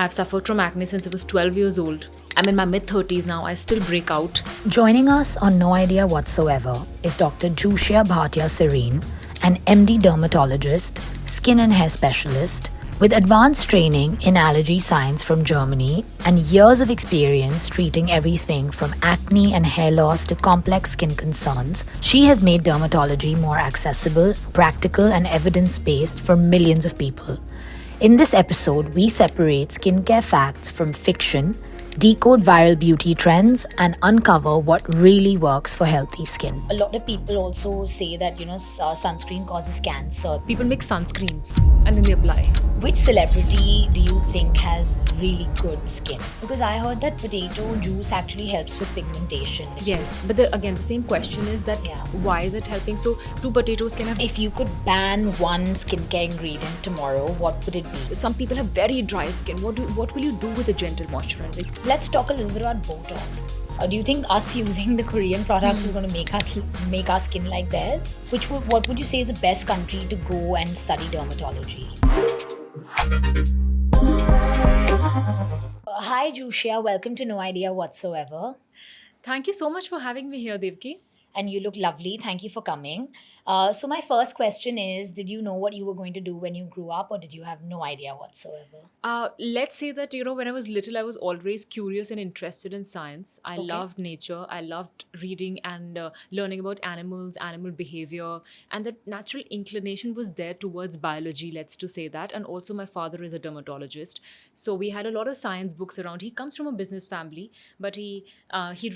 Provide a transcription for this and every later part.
I've suffered from acne since I was 12 years old. I'm in my mid 30s now. I still break out. Joining us on No Idea Whatsoever is Dr. Jushia Bhatia Serene, an MD dermatologist, skin and hair specialist, with advanced training in allergy science from Germany and years of experience treating everything from acne and hair loss to complex skin concerns. She has made dermatology more accessible, practical, and evidence based for millions of people. In this episode, we separate skincare facts from fiction, decode viral beauty trends, and uncover what really works for healthy skin. A lot of people also say that, sunscreen causes cancer. People make sunscreens and then they apply. Which celebrity do you think has really good skin? Because I heard that potato juice actually helps with pigmentation. Yes, but again, the same question is that why is it helping? So, two potatoes can have. If you could ban one skincare ingredient tomorrow, what would it be? Some people have very dry skin. What will you do with a gentle moisturizer? Let's talk a little bit about Botox. Do you think us using the Korean products is going to make our skin like theirs? What would you say is the best country to go and study dermatology? Hi Jushia, welcome to No Idea Whatsoever. Thank you so much for having me here, Devki. And you look lovely. Thank you for coming. So my first question is, did you know what you were going to do when you grew up, or did you have no idea whatsoever? Let's say that, when I was little, I was always curious and interested in science. I loved nature. I loved reading and learning about animals, animal behavior. And that natural inclination was there towards biology, let's to say that. And also my father is a dermatologist. So we had a lot of science books around. He comes from a business family, but he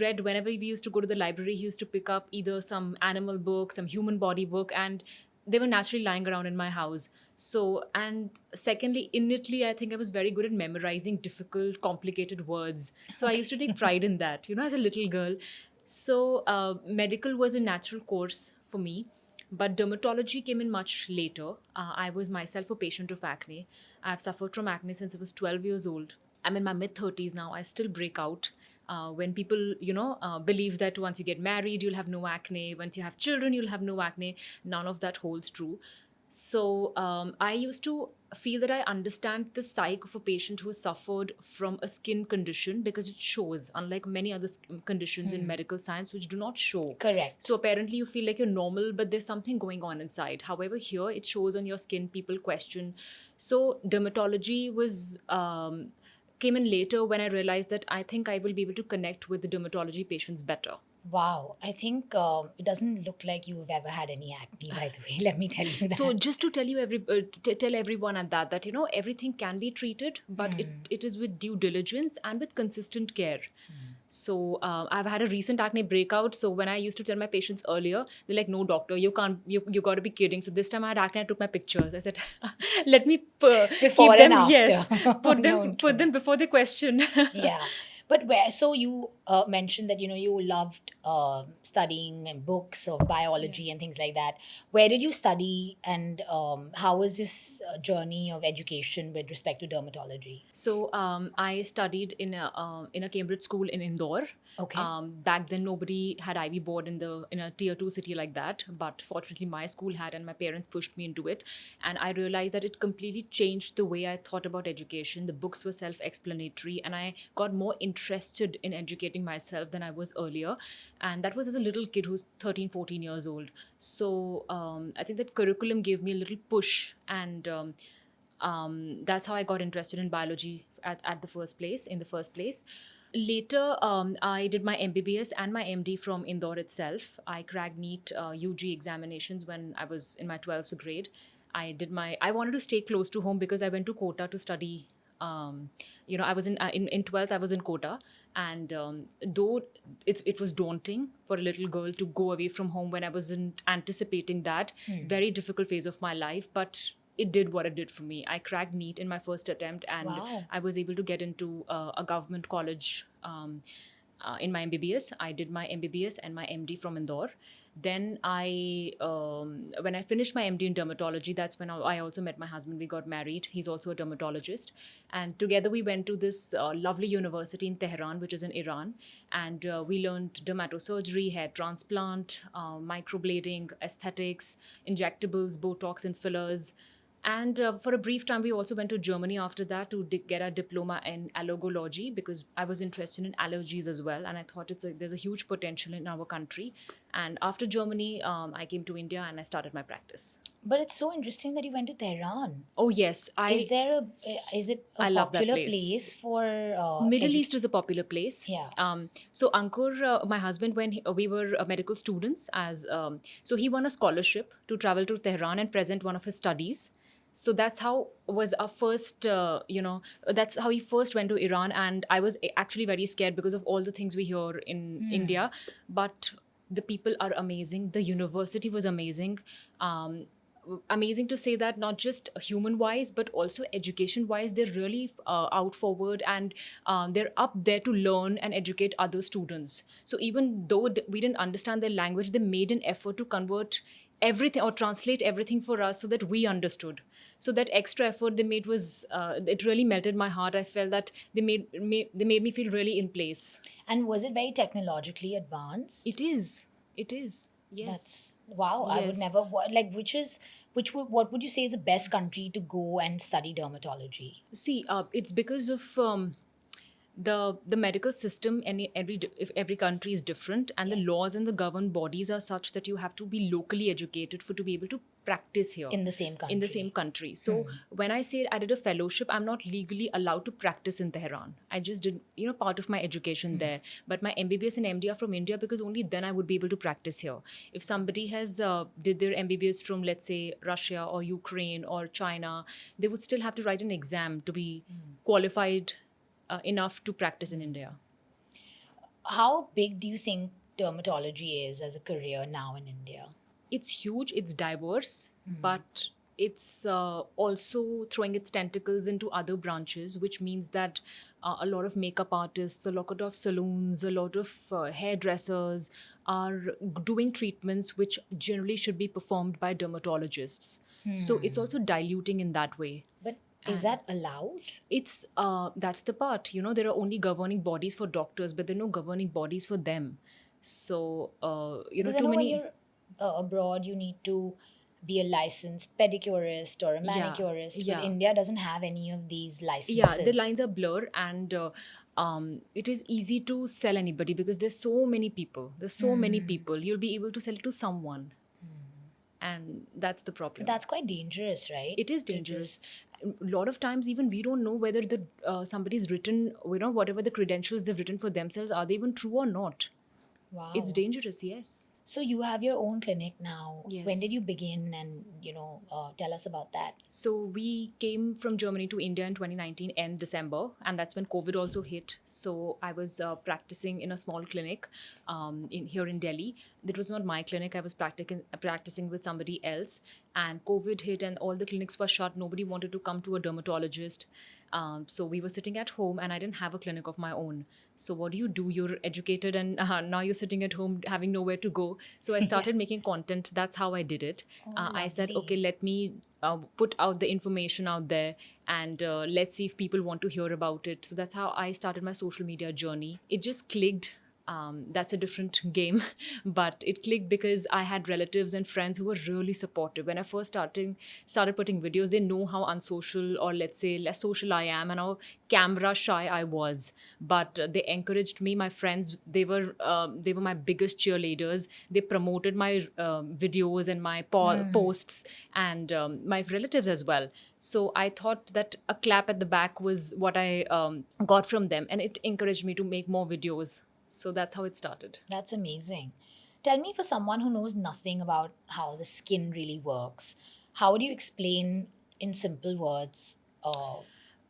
read whenever we used to go to the library, he used to pick up either some animal book, some human body book, and they were naturally lying around in my house. So, and secondly, innately, I think I was very good at memorizing difficult, complicated words. So I used to take pride in that, as a little girl. So medical was a natural course for me. But dermatology came in much later. I was myself a patient of acne. I've suffered from acne since I was 12 years old. I'm in my mid 30s now. I still break out. When people, believe that once you get married, you'll have no acne. Once you have children, you'll have no acne. None of that holds true. So I used to feel that I understand the psyche of a patient who has suffered from a skin condition because it shows, unlike many other conditions in medical science, which do not show. Correct. So apparently you feel like you're normal, but there's something going on inside. However, here it shows on your skin, people question. So dermatology was... came in later when I realized that I think I will be able to connect with the dermatology patients better. Wow, I think it doesn't look like you've ever had any acne, by the way. Let me tell you that. So just to tell you tell everyone at that everything can be treated, but it is with due diligence and with consistent care. So I've had a recent acne breakout. So when I used to tell my patients earlier, they're like, "No, doctor, you can't. You got to be kidding." So this time I had acne. I took my pictures. I said, "Let me Before keep them." and after. Yes, put them before they question. Yeah. But so you mentioned that you loved studying and books of biology and things like that. Where did you study, and how was this journey of education with respect to dermatology? So I studied in a Cambridge school in Indore. Okay. Back then, nobody had Ivy board in a tier 2 city like that. But fortunately, my school had, and my parents pushed me into it. And I realized that it completely changed the way I thought about education. The books were self-explanatory, and I got more interested in educating myself than I was earlier. And that was as a little kid who's 13, 14 years old. So I think that curriculum gave me a little push, and that's how I got interested in biology in the first place. Later, I did my MBBS and my MD from Indore itself. I cracked NEET UG examinations when I was in my 12th grade. I wanted to stay close to home because I went to Kota to study. I was in 12th, I was in Kota. And though it was daunting for a little girl to go away from home when I wasn't anticipating that, very difficult phase of my life, but it did what it did for me. I cracked NEET in my first attempt, and I was able to get into a government college in my MBBS. I did my MBBS and my MD from Indore. Then when I finished my MD in dermatology, that's when I also met my husband. We got married. He's also a dermatologist. And together we went to this lovely university in Tehran, which is in Iran. And we learned dermatosurgery, hair transplant, microblading, aesthetics, injectables, Botox and fillers. And for a brief time, we also went to Germany after that to get our diploma in allergology, because I was interested in allergies as well. And I thought there's a huge potential in our country. And after Germany, I came to India and I started my practice. But it's so interesting that you went to Tehran. Oh, yes. Is it a I love that popular place. place for Middle East is a popular place. Yeah. So Ankur, my husband, when we were medical students, so he won a scholarship to travel to Tehran and present one of his studies. So that's how was our first, that's how he first went to Iran. And I was actually very scared because of all the things we hear in India. But the people are amazing. The university was amazing. Amazing to say that, not just human wise but also education wise, they're really out forward, and they're up there to learn and educate other students. So even though we didn't understand their language, they made an effort to convert everything or translate everything for us so that we understood. So that extra effort they made was it really melted my heart. I felt that they made me feel really in place. And was it very technologically advanced? It is yes. That's wow. I would Yes. never like what would you say is the best country to go and study dermatology? See, it's because of the medical system. If every country is different, and the laws and the governed bodies are such that you have to be locally educated for to be able to practice here In the same country. in the same country. So when I say I did a fellowship, I'm not legally allowed to practice in Tehran. I just did part of my education there. But my MBBS and MD are from India, because only then I would be able to practice here. If somebody has did their MBBS from, let's say, Russia or Ukraine or China, they would still have to write an exam to be qualified enough to practice in India. How big do you think dermatology is as a career now in India? It's huge, it's diverse, but it's also throwing its tentacles into other branches, which means that a lot of makeup artists, a lot of salons, a lot of hairdressers are doing treatments which generally should be performed by dermatologists. So it's also diluting in that way. But is that allowed? It's that's the part, there are only governing bodies for doctors, but there are no governing bodies for them. So Because I too know when many. you're abroad, you need to be a licensed pedicurist or a Yeah, manicurist. But yeah. India doesn't have any of these licenses. Yeah, the lines are blurred, and it is easy to sell anybody, because there's so many people. You'll be able to sell it to someone, and that's the problem. But that's quite dangerous, right? It is To dangerous. just- A lot of times, even we don't know whether the somebody's written, whatever the credentials they've written for themselves, are they even true or not. Wow. It's dangerous, yes. So you have your own clinic now. Yes. When did you begin? And tell us about that. So we came from Germany to India in 2019 end December, and that's when COVID also hit. So I was practicing in a small clinic here in Delhi. That was not my clinic. I was practicing with somebody else, and COVID hit, and all the clinics were shut. Nobody wanted to come to a dermatologist. So we were sitting at home, and I didn't have a clinic of my own. So what do? You're educated, and now you're sitting at home having nowhere to go. So I started making content. That's how I did it. I said, lovely. okay, let me put out the information out there, and let's see if people want to hear about it. So that's how I started my social media journey. It just clicked. That's a different game, but it clicked because I had relatives and friends who were really supportive. When I first started putting videos, they know how unsocial, or let's say less social I am, and how camera shy I was. But they encouraged me. My friends, they were my biggest cheerleaders. They promoted my videos and my posts, and my relatives as well. So I thought that a clap at the back was what I got from them, and it encouraged me to make more videos. So that's how it started. That's amazing. Tell me, for someone who knows nothing about how the skin really works, how would you explain in simple words?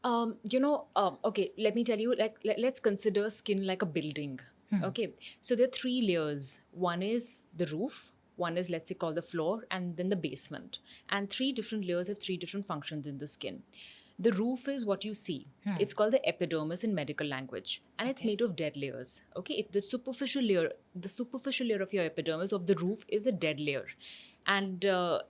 Okay, let me tell you, like, let's consider skin like a building. Okay, so there are three layers. One is the roof, one is, let's say, called the floor, and then the basement. And three different layers have three different functions in the skin. The roof is what you see. It's called the epidermis in medical language, and it's made of dead layers. Okay, the superficial layer of your epidermis of the roof is a dead layer, and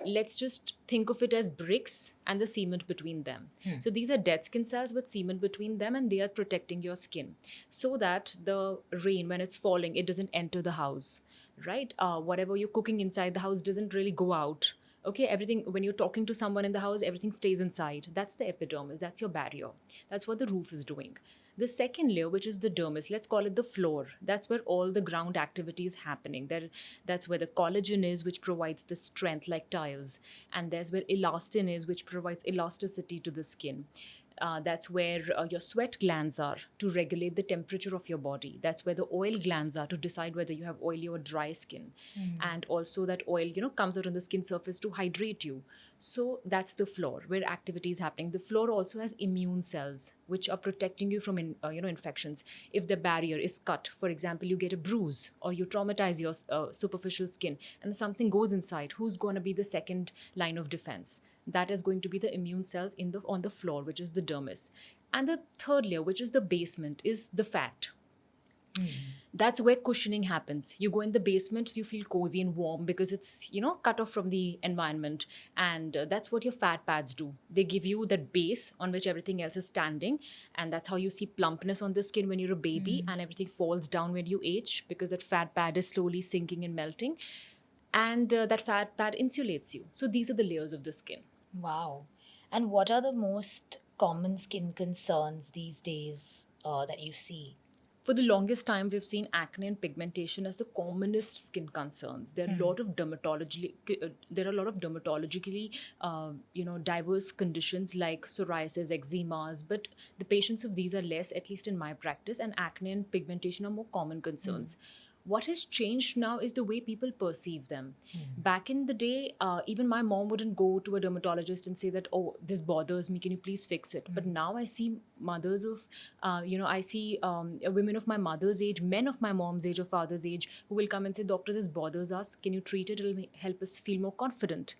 let's just think of it as bricks and the cement between them. So these are dead skin cells with cement between them, and they are protecting your skin so that the rain, when it's falling, it doesn't enter the house, right? Whatever you're cooking inside the house doesn't really go out. Okay, everything, when you're talking to someone in the house, everything stays inside. That's the epidermis, that's your barrier. That's what the roof is doing. The second layer, which is the dermis, let's call it the floor. That's where all the ground activity is happening. That's where the collagen is, which provides the strength like tiles. And there's where elastin is, which provides elasticity to the skin. That's where your sweat glands are to regulate the temperature of your body. That's where the oil glands are to decide whether you have oily or dry skin. And also that oil, comes out on the skin surface to hydrate you. So that's the floor where activity is happening. The floor also has immune cells which are protecting you from infections. If the barrier is cut, for example, you get a bruise or you traumatize your superficial skin and something goes inside, who's going to be the second line of defense? That is going to be the immune cells on the floor, which is the dermis. And the third layer, which is the basement, is the fat. That's where cushioning happens. You go in the basement, so you feel cozy and warm because it's, cut off from the environment. And that's what your fat pads do. They give you that base on which everything else is standing. And that's how you see plumpness on the skin when you're a baby, and everything falls down when you age because that fat pad is slowly sinking and melting. And that fat pad insulates you. So these are the layers of the skin. Wow. And what are the most common skin concerns these days that you see? For the longest time, we've seen acne and pigmentation as the commonest skin concerns. There are a lot of dermatologically, diverse conditions like psoriasis, eczemas, but the patients of these are less, at least in my practice, and acne and pigmentation are more common concerns. What has changed now is the way people perceive them. Back in the day, even my mom wouldn't go to a dermatologist and say that, oh, this bothers me, can you please fix it? But now I see mothers of, I see women of my mother's age, men of my mom's age or father's age, who will come and say, doctor, this bothers us, can you treat it? It'll help us feel more confident.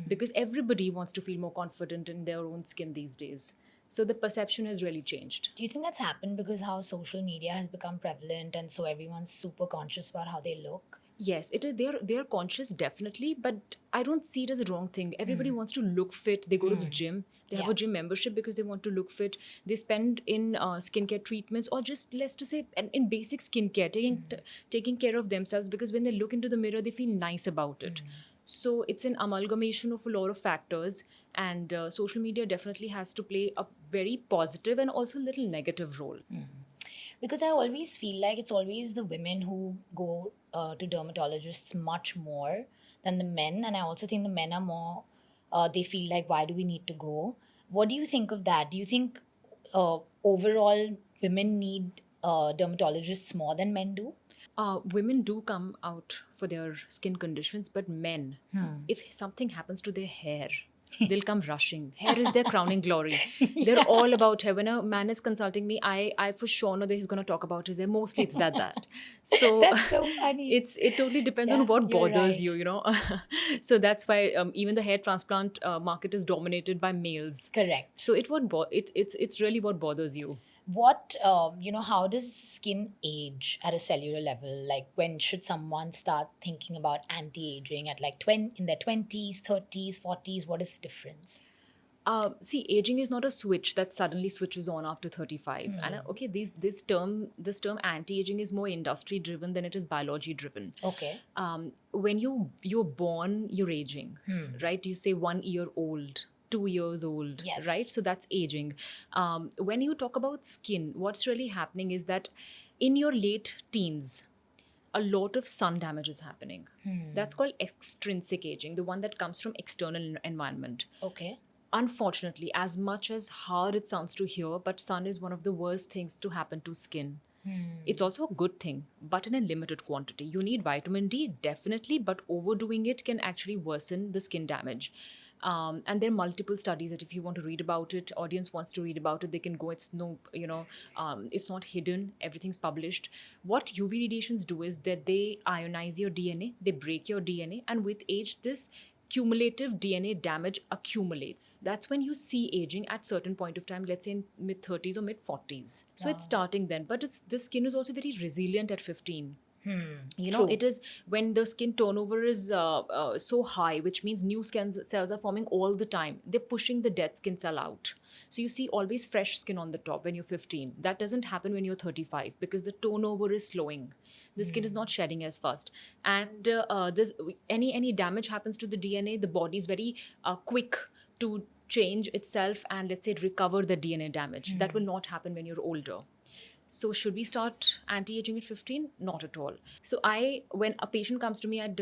Because everybody wants to feel more confident in their own skin these days. So the perception has really changed. Do you think that's happened because how social media has become prevalent and so everyone's super conscious about how they look? Yes, it is. They're conscious, definitely, but I don't see it as a wrong thing. Everybody wants to look fit. They go to the gym. They have a gym membership because they want to look fit. They spend in skincare treatments, or just, let's just say, in basic skincare, taking care of themselves, because when they look into the mirror, they feel nice about it. So it's an amalgamation of a lot of factors, and social media definitely has to play a very positive and also a little negative role. Because I always feel like it's always the women who go to dermatologists much more than the men. And I also think the men are more, they feel like, why do we need to go? What do you think of that? Do you think overall women need dermatologists more than men do? Women do come out for their skin conditions, but men, if something happens to their hair, they'll come rushing. Hair is their crowning glory. They're all about hair. When a man is consulting me, I for sure know that he's going to talk about his hair. Mostly it's that. So That's so funny. it totally depends Yeah, on what you're bothers right. you. So that's why even the hair transplant market is dominated by males. Correct. So it's really what bothers you. What, how does skin age at a cellular level? Like, when should someone start thinking about anti-aging at like in their 20s, 30s, 40s? What is the difference? See, aging is not a switch that suddenly switches on after 35. And okay, this term anti-aging is more industry driven than it is biology driven. Okay. When you're born, you're aging, right? You say 1 year old, 2 years old, Yes. right? So that's aging. When you talk about skin, what's really happening is that in your late teens, a lot of sun damage is happening. That's called extrinsic aging, the one that comes from external environment. Okay. Unfortunately, as much as hard it sounds to hear, but sun is one of the worst things to happen to skin. It's also a good thing, but in a limited quantity. You need vitamin D, definitely, but overdoing it can actually worsen the skin damage. And there are multiple studies that if you want to read about it, audience wants to read about it, they can go. It's it's not hidden. Everything's published. What UV radiations do is that they ionize your DNA, they break your DNA, and with age, this cumulative DNA damage accumulates. That's when you see aging at certain point of time, let's say in mid 30s or mid 40s. So it's starting then, but the skin is also very resilient at 15. True. It is when the skin turnover is so high, which means new skin cells are forming all the time. They're pushing the dead skin cell out. So you see always fresh skin on the top when you're 15. That doesn't happen when you're 35 because the turnover is slowing. The skin is not shedding as fast, and this any damage happens to the DNA. The body is very quick to change itself and, let's say, recover the DNA damage. That will not happen when you're older. So should we start anti-aging at 15? Not at all. So when a patient comes to me, I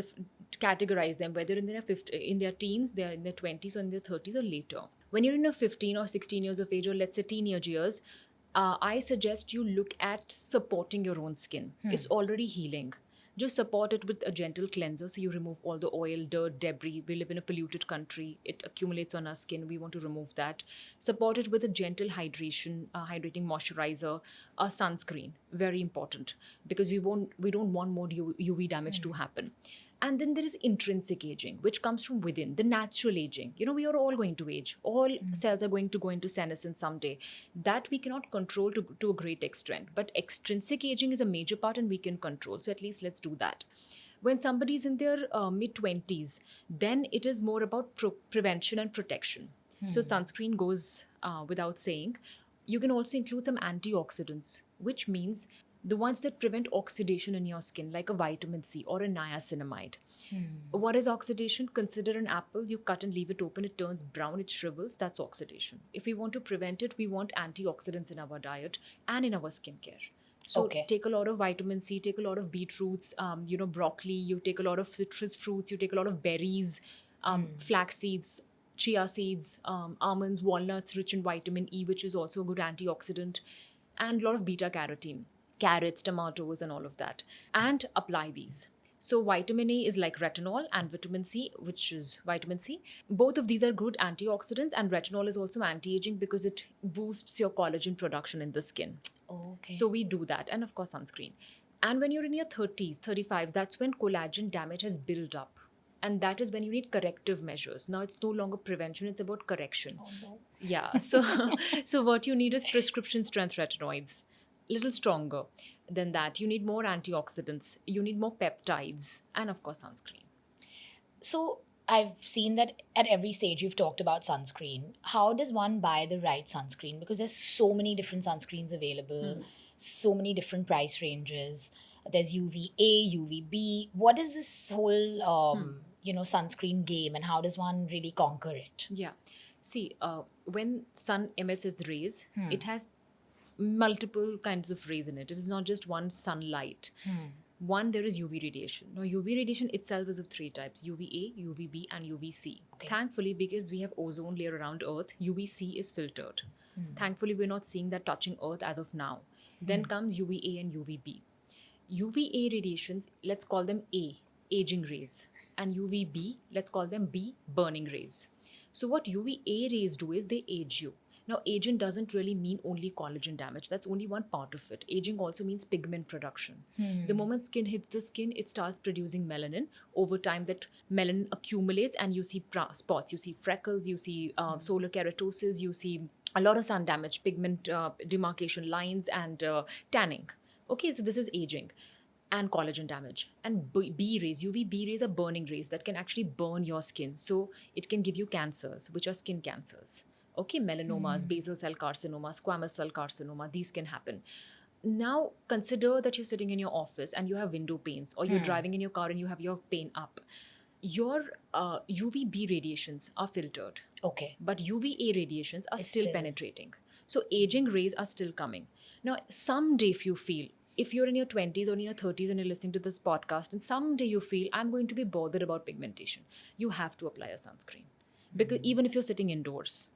categorize them whether in their teens, they're in their 20s or in their 30s or later. When you're in your 15 or 16 years of age, or let's say teenage years, I suggest you look at supporting your own skin. It's already healing. Just support it with a gentle cleanser so you remove all the oil, dirt, debris. We live in a polluted country. It accumulates on our skin. We want to remove that. Support it with a gentle hydration, hydrating moisturizer, a sunscreen. Very important because we don't want more UV damage to happen. And then there is intrinsic aging, which comes from within, the natural aging. We are all going to age. All cells are going to go into senescence someday. That we cannot control to a great extent. But extrinsic aging is a major part and we can control. So at least let's do that. When somebody's in their mid-20s, then it is more about prevention and protection. So sunscreen goes without saying. You can also include some antioxidants, which means the ones that prevent oxidation in your skin, like a vitamin C or a niacinamide. What is oxidation? Consider an apple. You cut and leave it open. It turns brown. It shrivels. That's oxidation. If we want to prevent it, we want antioxidants in our diet and in our skincare. So take a lot of vitamin C, take a lot of beetroots, broccoli. You take a lot of citrus fruits. You take a lot of berries, flax seeds, chia seeds, almonds, walnuts, rich in vitamin E, which is also a good antioxidant, and a lot of beta carotene. Carrots, tomatoes, and all of that, and apply these. So vitamin A is like retinol, and vitamin C, which is vitamin C. Both of these are good antioxidants, and retinol is also anti-aging because it boosts your collagen production in the skin. So we do that, and of course sunscreen. And when you're in your 30s, 35s, that's when collagen damage has built up. And that is when you need corrective measures. Now it's no longer prevention, it's about correction. Yeah, so what you need is prescription strength retinoids. Little stronger than that. You need more antioxidants. You need more peptides. And of course, sunscreen. So I've seen that at every stage you've talked about sunscreen. How does one buy the right sunscreen? Because there's so many different sunscreens available, so many different price ranges. There's UVA, UVB. What is this whole, sunscreen game, and how does one really conquer it? Yeah. See, when sun emits its rays, it has multiple kinds of rays in it. It is not just one sunlight. One, there is UV radiation. Now, UV radiation itself is of three types: UVA, UVB, and UVC. Thankfully, because we have ozone layer around Earth, UVC is filtered. Thankfully, we're not seeing that touching Earth as of now. Then comes UVA and UVB. UVA radiations, let's call them A, aging rays. And UVB, let's call them B, burning rays. So what UVA rays do is they age you. Now, aging doesn't really mean only collagen damage. That's only one part of it. Aging also means pigment production. The moment skin hits the skin, it starts producing melanin. Over time, that melanin accumulates and you see spots. You see freckles, you see solar keratosis, you see a lot of sun damage, pigment demarcation lines, and tanning. Okay, so this is aging and collagen damage. And B rays, UVB rays are burning rays that can actually burn your skin. So it can give you cancers, which are skin cancers. Okay, melanomas, basal cell carcinoma, squamous cell carcinoma, these can happen. Now, consider that you're sitting in your office and you have window panes, or you're driving in your car and you have your pane up. Your UVB radiations are filtered. But UVA radiations are still penetrating. So aging rays are still coming. Now, someday if you're in your 20s or in your 30s and you're listening to this podcast, and someday you feel, I'm going to be bothered about pigmentation, you have to apply a sunscreen. Because even if you're sitting indoors.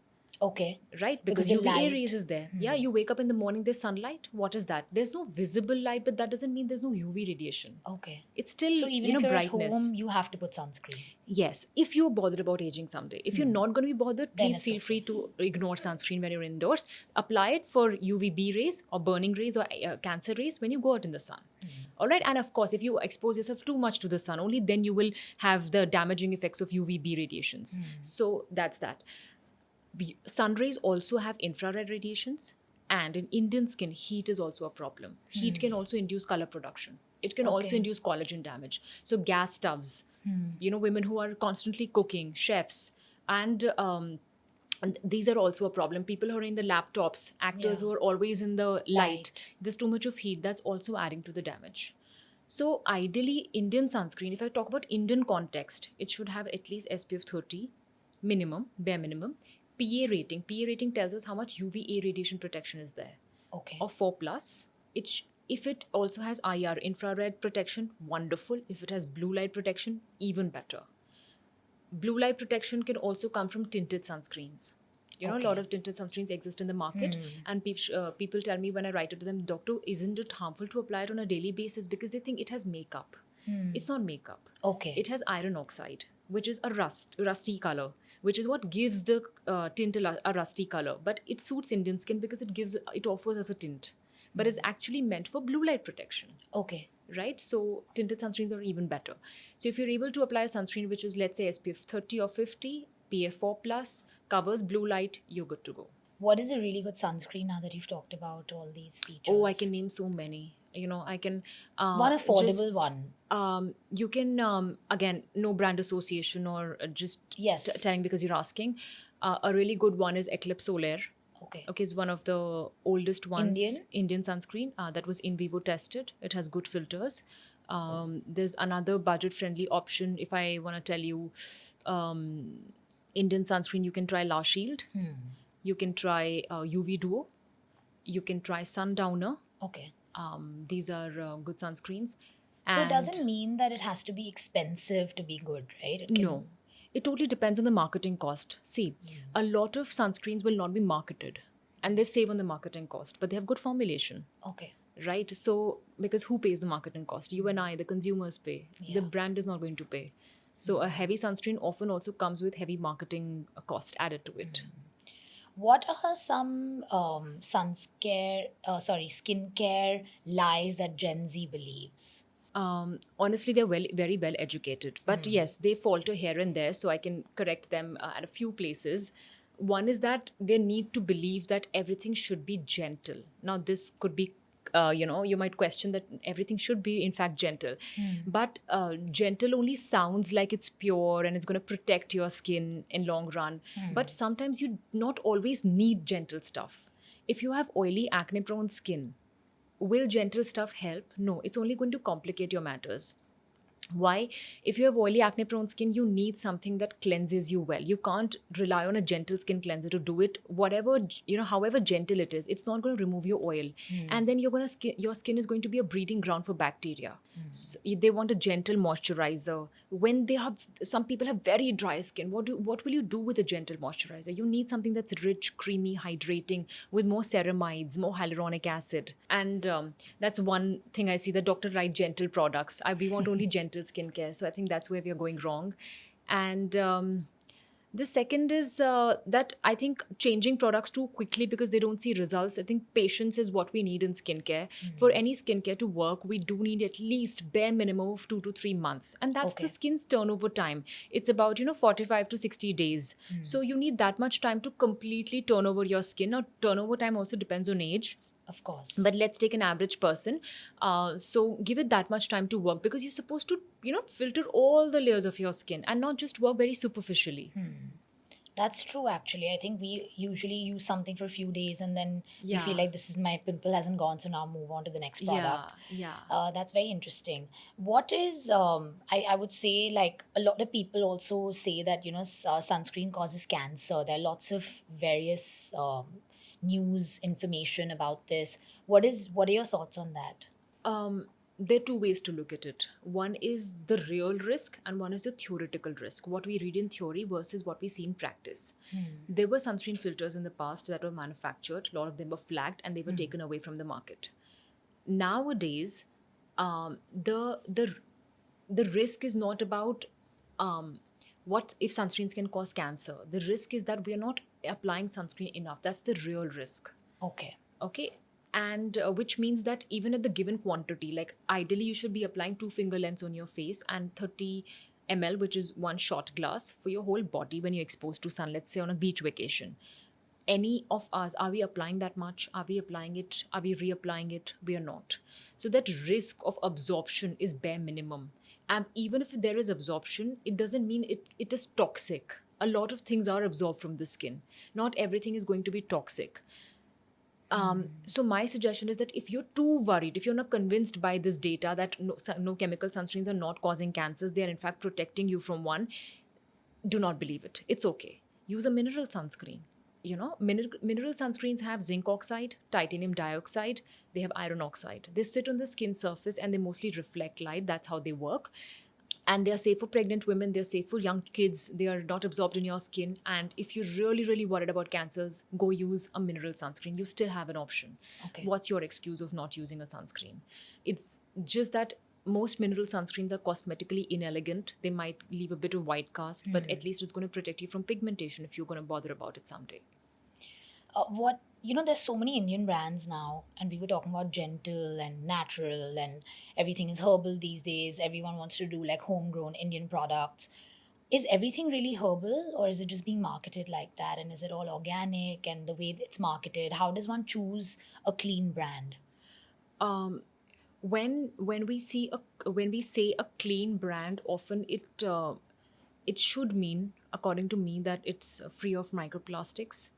Right? Because UVA rays is there. Yeah, you wake up in the morning, there's sunlight. What is that? There's no visible light, but that doesn't mean there's no UV radiation. It's still, so even if you're brightness. at home, you have to put sunscreen. Yes, if you're bothered about aging someday. If you're not going to be bothered, please feel free to ignore sunscreen when you're indoors. Apply it for UVB rays or burning rays or cancer rays when you go out in the sun. All right. And of course, if you expose yourself too much to the sun, only then you will have the damaging effects of UVB radiations. So that's that. Sun rays also have infrared radiations, And in Indian skin, heat is also a problem. Heat can also induce color production. It can also Okay. induce collagen damage. So gas stoves, women who are constantly cooking, chefs, and these are also a problem. People who are in the laptops, actors Yeah. who are always in the light, Light. there's too much of heat. That's also adding to the damage. So ideally, Indian sunscreen, if I talk about Indian context, it should have at least SPF 30 minimum, bare minimum. PA rating. PA rating tells us how much UVA radiation protection is there. Okay. Or 4 plus. If it also has IR, infrared protection, wonderful. If it has blue light protection, even better. Blue light protection can also come from tinted sunscreens. A lot Okay. of tinted sunscreens exist in the market, and people tell me when I write it to them, doctor, isn't it harmful to apply it on a daily basis because they think it has makeup? It's not makeup. Okay. It has iron oxide, which is a rusty color, which is what gives the tint a rusty color. But it suits Indian skin because it offers us a tint, but it's actually meant for blue light protection. Okay. Right? So tinted sunscreens are even better. So if you're able to apply a sunscreen which is, let's say, SPF 30 or 50, PA 4 plus, covers blue light, you're good to go. What is a really good sunscreen now that you've talked about all these features? Oh, I can name so many. I can One affordable one. You can again, no brand association or just Yes. telling because you're asking. A really good one is Eclipse Solaire. Okay. Okay, it's one of the oldest ones. Indian? Sunscreen that was in vivo tested. It has good filters. There's another budget-friendly option. If I want to tell you, Indian sunscreen, you can try La Shield. You can try UV Duo. You can try Sundowner. Okay. These are good sunscreens. So it doesn't mean that it has to be expensive to be good, right? It can... No. It totally depends on the marketing cost. See, a lot of sunscreens will not be marketed and they save on the marketing cost, but they have good formulation. Okay. Right? So, because who pays the marketing cost? You and I, the consumers pay. Yeah. The brand is not going to pay. So, a heavy sunscreen often also comes with heavy marketing cost added to it. What are some skincare lies that Gen Z believes? Honestly, they're very well educated. But yes, they falter here and there, so I can correct them at a few places. One is that they need to believe that everything should be gentle. Now, this could be, you might question that everything should be, in fact, gentle. But gentle only sounds like it's pure and it's going to protect your skin in long run. But sometimes you not always need gentle stuff. If you have oily, acne-prone skin, will gentle stuff help? No, it's only going to complicate your matters. Why? If you have oily, acne prone skin, you need something that cleanses you well. You can't rely on a gentle skin cleanser to do it. However gentle it is, it's not going to remove your oil. And then your skin is going to be a breeding ground for bacteria. So they want a gentle moisturizer. When some people have very dry skin, what will you do with a gentle moisturizer? You need something that's rich, creamy, hydrating, with more ceramides, more hyaluronic acid. And that's one thing I see. The doctor write gentle products. We want only gentle skincare. So I think that's where we are going wrong. And the second is that I think changing products too quickly because they don't see results. I think patience is what we need in skincare. For any skincare to work, we do need at least bare minimum of 2 to 3 months. And that's the skin's turnover time. It's about, 45 to 60 days. So you need that much time to completely turn over your skin. Now, turnover time also depends on age. Of course. But let's take an average person. So give it that much time to work because you're supposed to, filter all the layers of your skin and not just work very superficially. That's true, actually. I think we usually use something for a few days and then we feel like my pimple hasn't gone, so now move on to the next product. Yeah. That's very interesting. What is, I would say, like, a lot of people also say that, sunscreen causes cancer. There are lots of various news information about this. What are your thoughts on that? There are two ways to look at it. One is the real risk and one is the theoretical risk. What we read in theory versus what we see in practice. There were sunscreen filters in the past that were manufactured. A lot of them were flagged and they were taken away from the market. Nowadays, the risk is not about what if sunscreens can cause cancer. The risk is that we are not applying sunscreen enough. That's the real risk. Okay. And which means that even at the given quantity, like ideally you should be applying 2 finger lengths on your face and 30 ml, which is one shot glass for your whole body when you're exposed to sun, let's say on a beach vacation. any of us, are we applying that much? Are we applying it? Are we reapplying it? We are not. So that risk of absorption is bare minimum. And even if there is absorption, it doesn't mean it is toxic. A lot of things are absorbed from the skin. Not everything is going to be toxic. So my suggestion is that if you're too worried, if you're not convinced by this data that no chemical sunscreens are not causing cancers, they are in fact protecting you from one, do not believe it. It's okay. Use a mineral sunscreen. Mineral sunscreens have zinc oxide, titanium dioxide, they have iron oxide. They sit on the skin surface and they mostly reflect light. That's how they work. And they are safe for pregnant women, they're safe for young kids, they are not absorbed in your skin. And if you're really, really worried about cancers, go use a mineral sunscreen. You still have an option. Okay. What's your excuse of not using a sunscreen? It's just that most mineral sunscreens are cosmetically inelegant. They might leave a bit of white cast, but at least it's going to protect you from pigmentation if you're going to bother about it someday. There's so many Indian brands now, and we were talking about gentle and natural, and everything is herbal these days. Everyone wants to do like homegrown Indian products. Is everything really herbal, or is it just being marketed like that? And is it all organic? And the way it's marketed, how does one choose a clean brand? When we say a clean brand, often it should mean, according to me, that it's free of microplastics.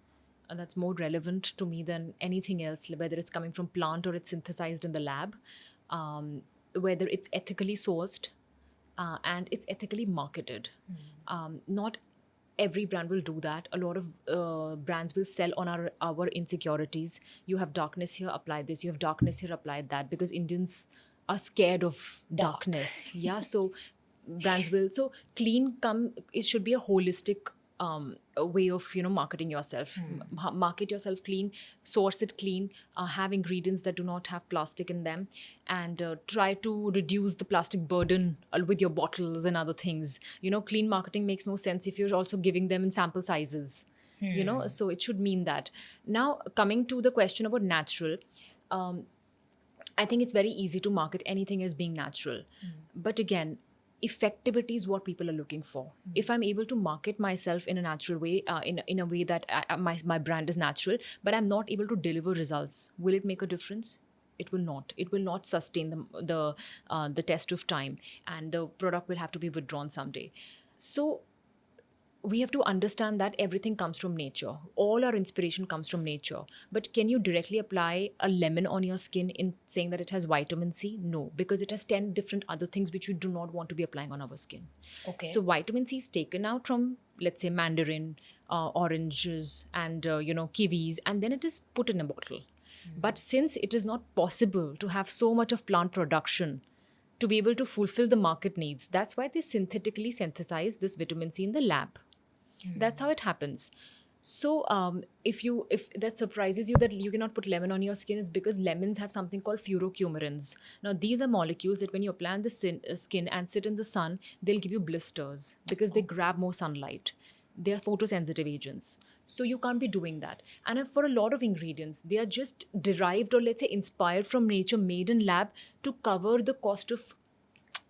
And that's more relevant to me than anything else, whether it's coming from plant or it's synthesized in the lab, whether it's ethically sourced, and it's ethically marketed. Not every brand will do that. A lot of brands will sell on our insecurities. You have darkness here, apply this. You have darkness here, apply that. Because Indians are scared of darkness. Yeah, so brands will. So clean it should be a holistic a way of marketing yourself. Market yourself clean, source it clean, have ingredients that do not have plastic in them, and try to reduce the plastic burden with your bottles and other things. Clean marketing makes no sense if you're also giving them in sample sizes. So it should mean that. Now, coming to the question about natural, I think it's very easy to market anything as being natural. But again, effectivity is what people are looking for. If I'm able to market myself in a natural way, in a way that my brand is natural, but I'm not able to deliver results, will it make a difference? It will not. It will not sustain the test of time, and the product will have to be withdrawn someday. So we have to understand that everything comes from nature. All our inspiration comes from nature. But can you directly apply a lemon on your skin in saying that it has vitamin C? No, because it has 10 different other things which we do not want to be applying on our skin. Okay. So vitamin C is taken out from, let's say, mandarin, oranges, and kiwis, and then it is put in a bottle. But since it is not possible to have so much of plant production to be able to fulfill the market needs, that's why they synthetically synthesize this vitamin C in the lab. That's how it happens. So if that surprises you that you cannot put lemon on your skin, is because lemons have something called furocoumarins. Now these are molecules that when you apply on the skin and sit in the sun, they'll give you blisters because they grab more sunlight. They are photosensitive agents. So you can't be doing that. And for a lot of ingredients, they are just derived, or let's say inspired from nature, made in lab to cover the cost of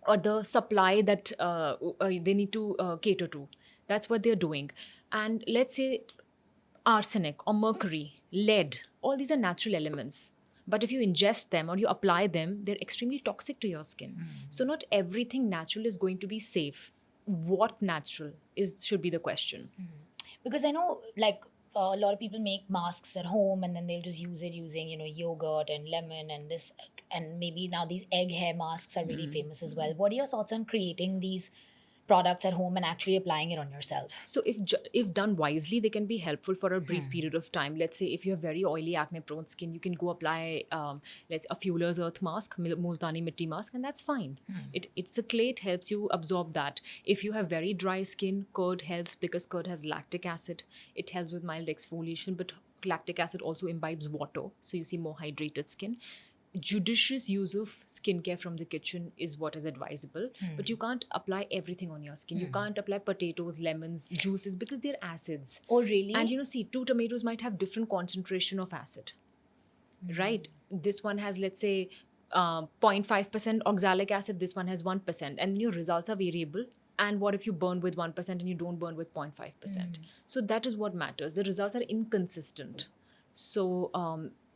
or the supply that they need to cater to. That's what they're doing. And let's say arsenic or mercury, lead, all these are natural elements. But if you ingest them or you apply them, they're extremely toxic to your skin. So not everything natural is going to be safe. What natural should be the question. Because I know, like, a lot of people make masks at home and then they'll just use it using, yogurt and lemon and this, and maybe now these egg hair masks are really famous as well. What are your thoughts on creating these products at home and actually applying it on yourself? So if done wisely, they can be helpful for a brief period of time. Let's say if you have very oily, acne-prone skin, you can go apply a Fuller's Earth mask, Multani Mitti mask, and that's fine. It's a clay, it helps you absorb that. If you have very dry skin, curd helps because curd has lactic acid. It helps with mild exfoliation, but lactic acid also imbibes water, so you see more hydrated skin. Judicious use of skincare from the kitchen is what is advisable, but you can't apply everything on your skin. You can't apply potatoes, lemons, juices, because they're acids. Oh, really? And see, 2 tomatoes might have different concentration of acid, right? This one has, let's say, 0.5% oxalic acid, this one has 1%, and your results are variable. And what if you burn with 1% and you don't burn with 0.5%? So that is what matters. The results are inconsistent. So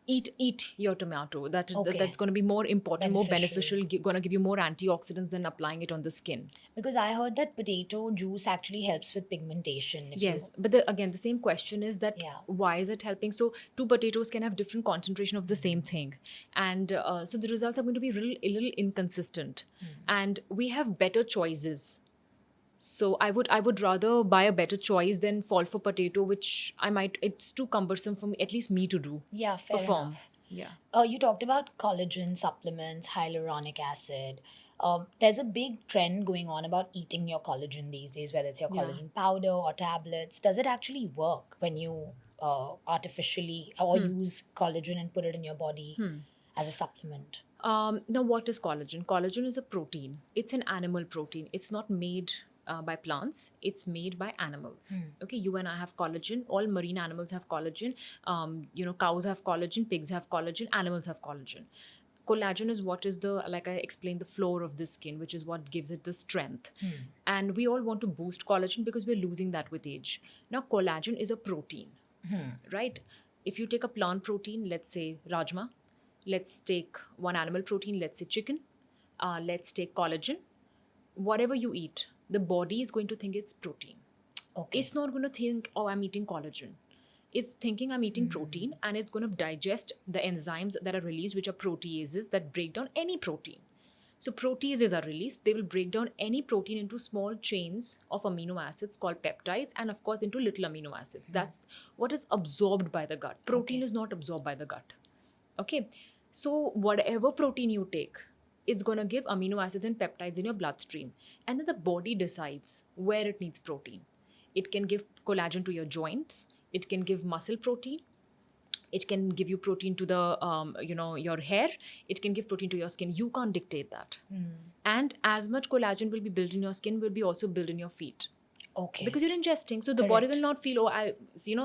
eat your tomato. Okay. That's going to be more important, more Beneficial. beneficial, going to give you more antioxidants than applying it on the skin. Because I heard that potato juice actually helps with pigmentation. If Yes, you, but again, the same question is that Yeah. why is it helping? So two potatoes can have different concentration of the same thing, and so the results are going to be a little inconsistent. And we have better choices. So I would rather buy a better choice than fall for potato, which it's too cumbersome for me, at least me to do, Yeah, fair perform. enough. Yeah. You talked about collagen supplements, hyaluronic acid. There's a big trend going on about eating your collagen these days, whether it's your Yeah. collagen powder or tablets. Does it actually work when you artificially or use collagen and put it in your body as a supplement? Now, what is collagen? Collagen is a protein. It's an animal protein. It's not made by plants. It's made by animals. Okay, you and I have collagen. All marine animals have collagen. Cows have collagen. Pigs have collagen. Animals have collagen. Collagen is what is like I explained, the floor of the skin, which is what gives it the strength. And we all want to boost collagen because we're losing that with age. Now, collagen is a protein, right? If you take a plant protein, let's say rajma, let's take one animal protein, let's say chicken, let's take collagen, whatever you eat, the body is going to think it's protein. Okay. It's not going to think, oh, I'm eating collagen. It's thinking I'm eating protein, and it's going to digest the enzymes that are released, which are proteases that break down any protein. So proteases are released. They will break down any protein into small chains of amino acids called peptides, and of course into little amino acids. That's what is absorbed by the gut. Protein Okay. is not absorbed by the gut. Okay. So whatever protein you take, it's going to give amino acids and peptides in your bloodstream. And then the body decides where it needs protein. It can give collagen to your joints. It can give muscle protein. It can give you protein to your hair. It can give protein to your skin. You can't dictate that. And as much collagen will be built in your skin will be also built in your feet. Okay. Because you're ingesting. So the body Correct. will not feel,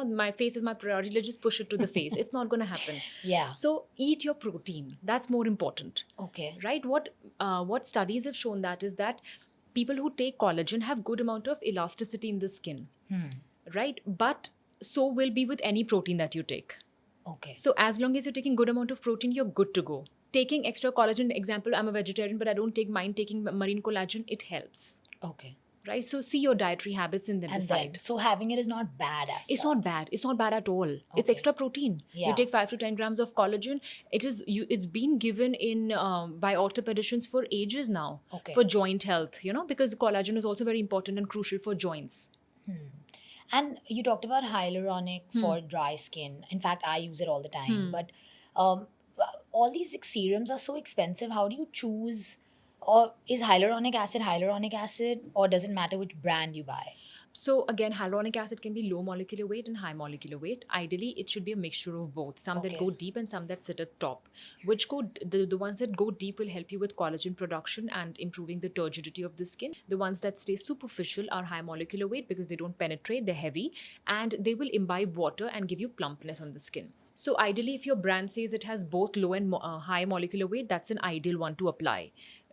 my face is my priority. Let's just push it to the face. It's not going to happen. Yeah. So eat your protein. That's more important. Okay. Right? What studies have shown that is that people who take collagen have good amount of elasticity in the skin. Right? But so will be with any protein that you take. Okay. So as long as you're taking good amount of protein, you're good to go. Taking extra collagen, example, I'm a vegetarian, but I don't take mine taking marine collagen, it helps. Okay. Right? So see your dietary habits and then And decide. then, so having it is not bad as It's such. not bad. It's not bad at all. It's Okay. extra protein. Yeah. You take 5 to 10 grams of collagen. It's been given in by orthopedicians for ages now. Okay. For joint health, because collagen is also very important and crucial for joints. And you talked about hyaluronic for dry skin. In fact, I use it all the time. But all these serums are so expensive. How do you choose? Or is hyaluronic acid, or does it matter which brand you buy? So again, hyaluronic acid can be low molecular weight and high molecular weight. Ideally, it should be a mixture of both. Some that Okay. go deep and some that sit at top. The ones that go deep will help you with collagen production and improving the turgidity of the skin. The ones that stay superficial are high molecular weight because they don't penetrate, they're heavy, and they will imbibe water and give you plumpness on the skin. So ideally, if your brand says it has both low and high molecular weight, that's an ideal one to apply,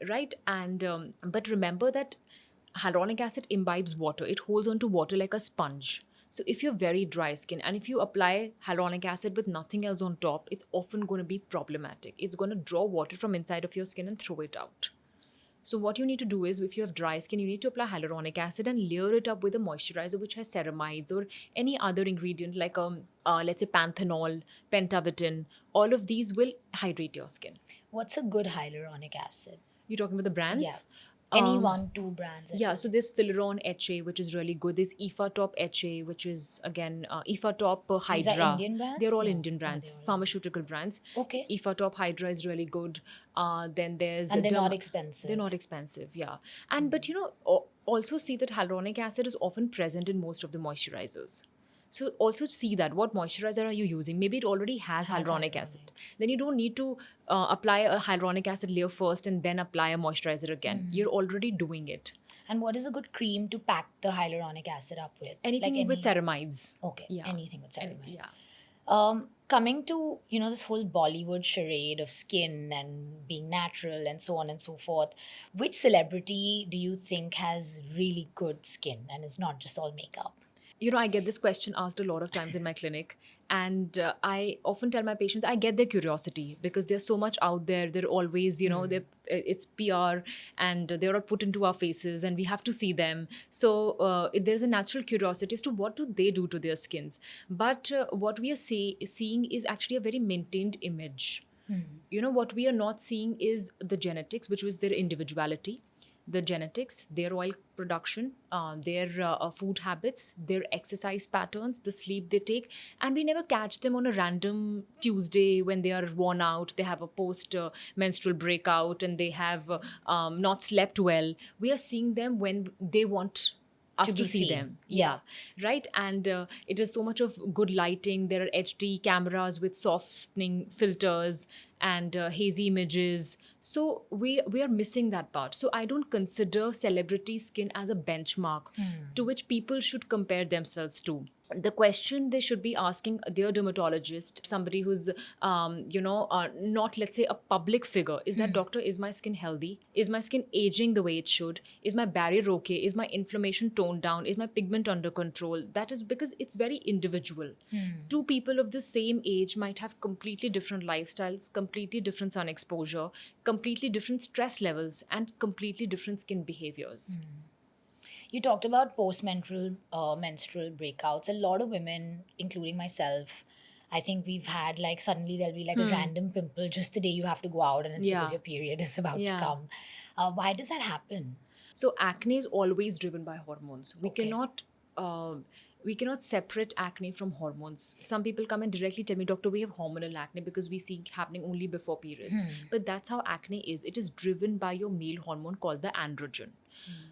right? And but remember that hyaluronic acid imbibes water. It holds onto water like a sponge. So if you're very dry skin and if you apply hyaluronic acid with nothing else on top, it's often going to be problematic. It's going to draw water from inside of your skin and throw it out. So what you need to do is, if you have dry skin, you need to apply hyaluronic acid and layer it up with a moisturizer which has ceramides or any other ingredient like let's say panthenol, pentavitin. All of these will hydrate your skin. What's a good hyaluronic acid? You're talking about the brands? Yeah. Any 1-2 brands? Yeah, so there's Filaron HA, which is really good. There's Top HA, which is again Top Hydra. These are Indian brands? They're all No. Indian brands, they're all pharmaceutical brands. Okay. Top Hydra is really good. Then there's And they're not expensive. They're not expensive, yeah. And but also see that hyaluronic acid is often present in most of the moisturizers. So also see that what moisturizer are you using? Maybe it already has hyaluronic acid. Then you don't need to apply a hyaluronic acid layer first and then apply a moisturizer again. You're already doing it. And what is a good cream to pack the hyaluronic acid up with? Anything with ceramides. Okay. Yeah. Anything with ceramides. Yeah. Coming to, this whole Bollywood charade of skin and being natural and so on and so forth, which celebrity do you think has really good skin and is not just all makeup? I get this question asked a lot of times in my clinic, and I often tell my patients I get their curiosity because there's so much out there. They're always, it's PR, and they're all put into our faces, and we have to see them. So there's a natural curiosity as to what do they do to their skins. But what we are seeing is actually a very maintained image. What we are not seeing is the genetics, which was their individuality, the genetics, their oil production, their food habits, their exercise patterns, the sleep they take. And we never catch them on a random Tuesday when they are worn out, they have a post-menstrual breakout, and they have not slept well. We are seeing them when they want To us to be see seen. them. Yeah. Yeah, right. And it is so much of good lighting. There are HD cameras with softening filters and hazy images. So we are missing that part. So I don't consider celebrity skin as a benchmark to which people should compare themselves to. The question they should be asking their dermatologist, somebody who's not, let's say, a public figure, is that, doctor, is my skin healthy? Is my skin aging the way it should? Is my barrier okay? Is my inflammation toned down? Is my pigment under control? That is because it's very individual. Two people of the same age might have completely different lifestyles, completely different sun exposure, completely different stress levels, and completely different skin behaviors. You talked about post-menstrual menstrual breakouts. A lot of women, including myself, I think we've had like suddenly there'll be like a random pimple just the day you have to go out, and it's because Yeah. your period is about to Yeah. come. Why does that happen? So acne is always driven by hormones. Okay. Um, we cannot separate acne from hormones. Some people come and directly tell me, doctor, we have hormonal acne because we see it happening only before periods. But that's how acne is. It is driven by your male hormone called the androgen.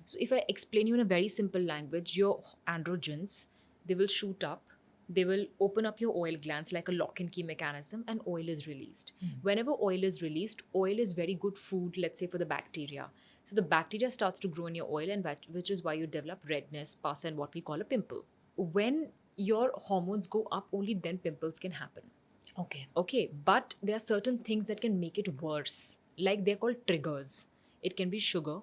So if I explain you in a very simple language, your androgens, they will shoot up, they will open up your oil glands like a lock and key mechanism, and oil is released. Whenever oil is released, oil is very good food, let's say, for the bacteria. So the bacteria starts to grow in your oil, and which is why you develop redness, pus, and what we call a pimple. When your hormones go up, only then pimples can happen. Okay. Okay, but there are certain things that can make it worse. Like, they're called triggers. It can be sugar,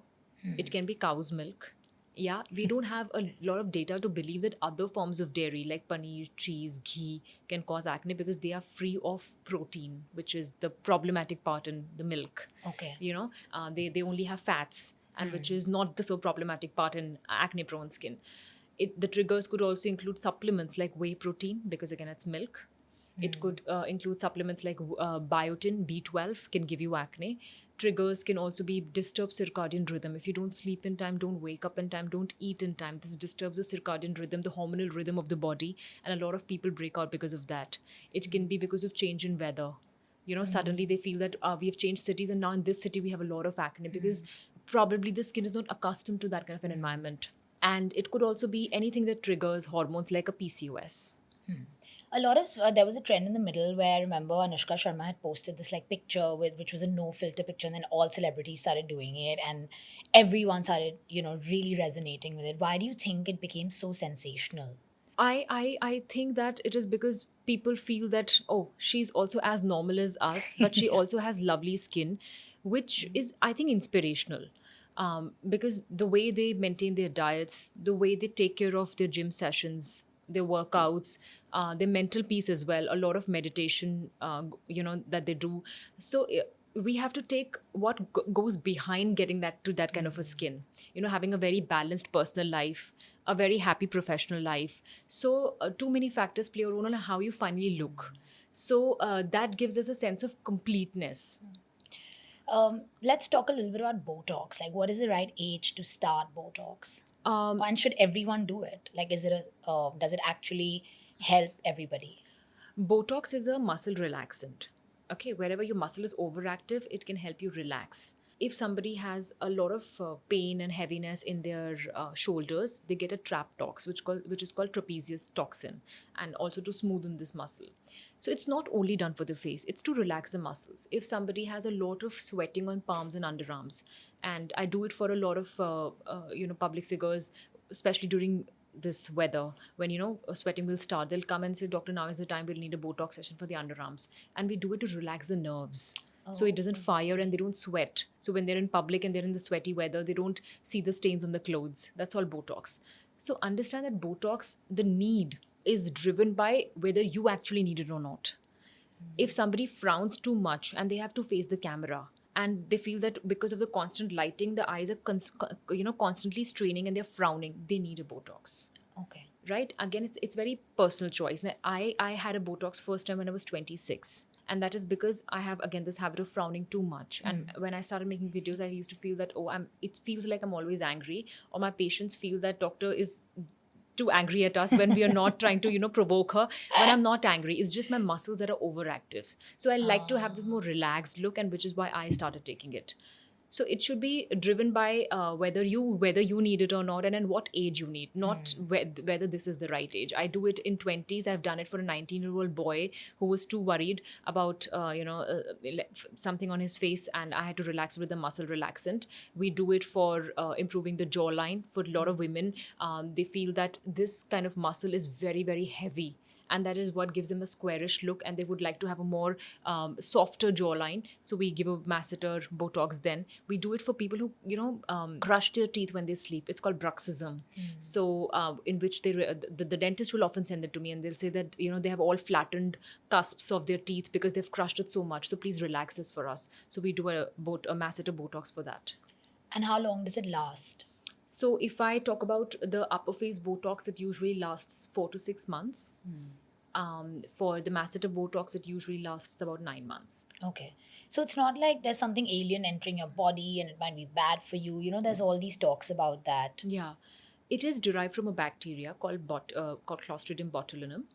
it can be cow's milk. Yeah, we don't have a lot of data to believe that other forms of dairy like paneer, cheese, ghee can cause acne because they are free of protein, which is the problematic part in the milk. Okay. They only have fats, and which is not the so problematic part in acne prone skin. The triggers could also include supplements like whey protein, because again it's milk. It could include supplements like biotin, B12 can give you acne. Triggers can also be disturbed circadian rhythm. If you don't sleep in time, don't wake up in time, don't eat in time, this disturbs the circadian rhythm, the hormonal rhythm of the body, and a lot of people break out because of that. It can be because of change in weather. Suddenly they feel that we have changed cities, and now in this city we have a lot of acne because probably the skin is not accustomed to that kind of an environment. And it could also be anything that triggers hormones like a PCOS. A lot of there was a trend in the middle where I remember Anushka Sharma had posted this like picture with which was a no filter picture, and then all celebrities started doing it, and everyone started really resonating with it. Why do you think it became so sensational? I think that it is because people feel that, oh, she's also as normal as us, but she Yeah. also has lovely skin, which is, I think, inspirational. Because the way they maintain their diets, the way they take care of their gym sessions, their workouts, their mental peace as well, a lot of meditation, that they do. So we have to take what goes behind getting that to that kind of a skin. Having a very balanced personal life, a very happy professional life. So too many factors play a role on how you finally look. So that gives us a sense of completeness. Let's talk a little bit about Botox. Like, what is the right age to start Botox? And should everyone do it? Like, does it actually help everybody? Botox is a muscle relaxant. Okay, wherever your muscle is overactive, it can help you relax. If somebody has a lot of pain and heaviness in their shoulders, they get a trap tox, which is called trapezius toxin, and also to smoothen this muscle. So it's not only done for the face; it's to relax the muscles. If somebody has a lot of sweating on palms and underarms, and I do it for a lot of public figures, especially during this weather, when sweating will start, they'll come and say, doctor, now is the time, we'll need a Botox session for the underarms. And we do it to relax the nerves, so it doesn't fire and they don't sweat. So when they're in public and they're in the sweaty weather, they don't see the stains on the clothes. That's all Botox. So understand that Botox, the need is driven by whether you actually need it or not. If somebody frowns too much and they have to face the camera, and they feel that because of the constant lighting, the eyes are constantly straining and they're frowning, they need a Botox. Okay. Right? Again, it's very personal choice. Now, I had a Botox first time when I was 26. And that is because I have, again, this habit of frowning too much. And when I started making videos, I used to feel that, it feels like I'm always angry. Or my patients feel that doctor is too angry at us when we are not trying to, provoke her. When I'm not angry, it's just my muscles that are overactive. So I like to have this more relaxed look, and which is why I started taking it. So it should be driven by whether you need it or not, and at what age you need, not whether this is the right age. I do it in 20s. I've done it for a 19-year-old boy who was too worried about something on his face, and I had to relax with the muscle relaxant. We do it for improving the jawline. For a lot of women, they feel that this kind of muscle is very, very heavy, and that is what gives them a squarish look, and they would like to have a more softer jawline. So we give a masseter Botox. Then we do it for people who crush their teeth when they sleep. It's called bruxism. So in which the dentist will often send it to me, and they'll say that they have all flattened cusps of their teeth because they've crushed it so much, so please relax this for us. So we do a masseter Botox for that. And how long does it last? So if I talk about the upper face Botox, it usually lasts 4 to 6 months. For the masseter Botox, it usually lasts about 9 months. Okay. So it's not like there's something alien entering your body and it might be bad for you. There's all these talks about that. Yeah. It is derived from a bacteria called Clostridium botulinum.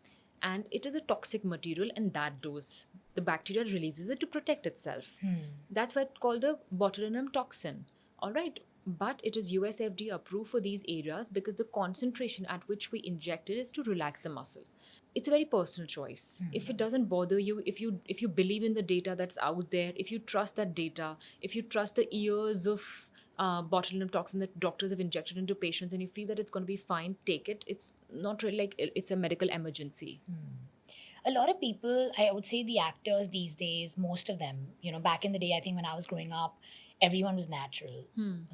And it is a toxic material in that dose. The bacteria releases it to protect itself. That's why it's called the botulinum toxin. All right. But it is US FDA approved for these areas because the concentration at which we inject it is to relax the muscle. It's a very personal choice. If it doesn't bother you, if you believe in the data that's out there, if you trust that data, if you trust the years of botulinum toxin that doctors have injected into patients, and you feel that it's going to be fine, take it. It's not really like it's a medical emergency. A lot of people, I would say the actors these days, most of them, back in the day, I think when I was growing up, everyone was natural.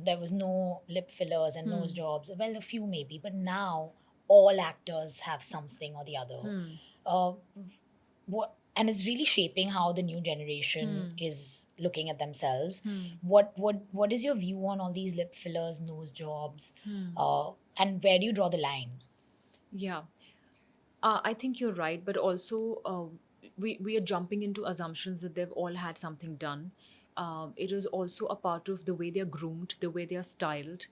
There was no lip fillers and nose jobs. Well, a few maybe, but now all actors have something or the other. And it's really shaping how the new generation is looking at themselves. What is your view on all these lip fillers, nose jobs, and where do you draw the line? Yeah. I think you're right, but also we are jumping into assumptions that they've all had something done. It is also a part of the way they're groomed, the way they are styled,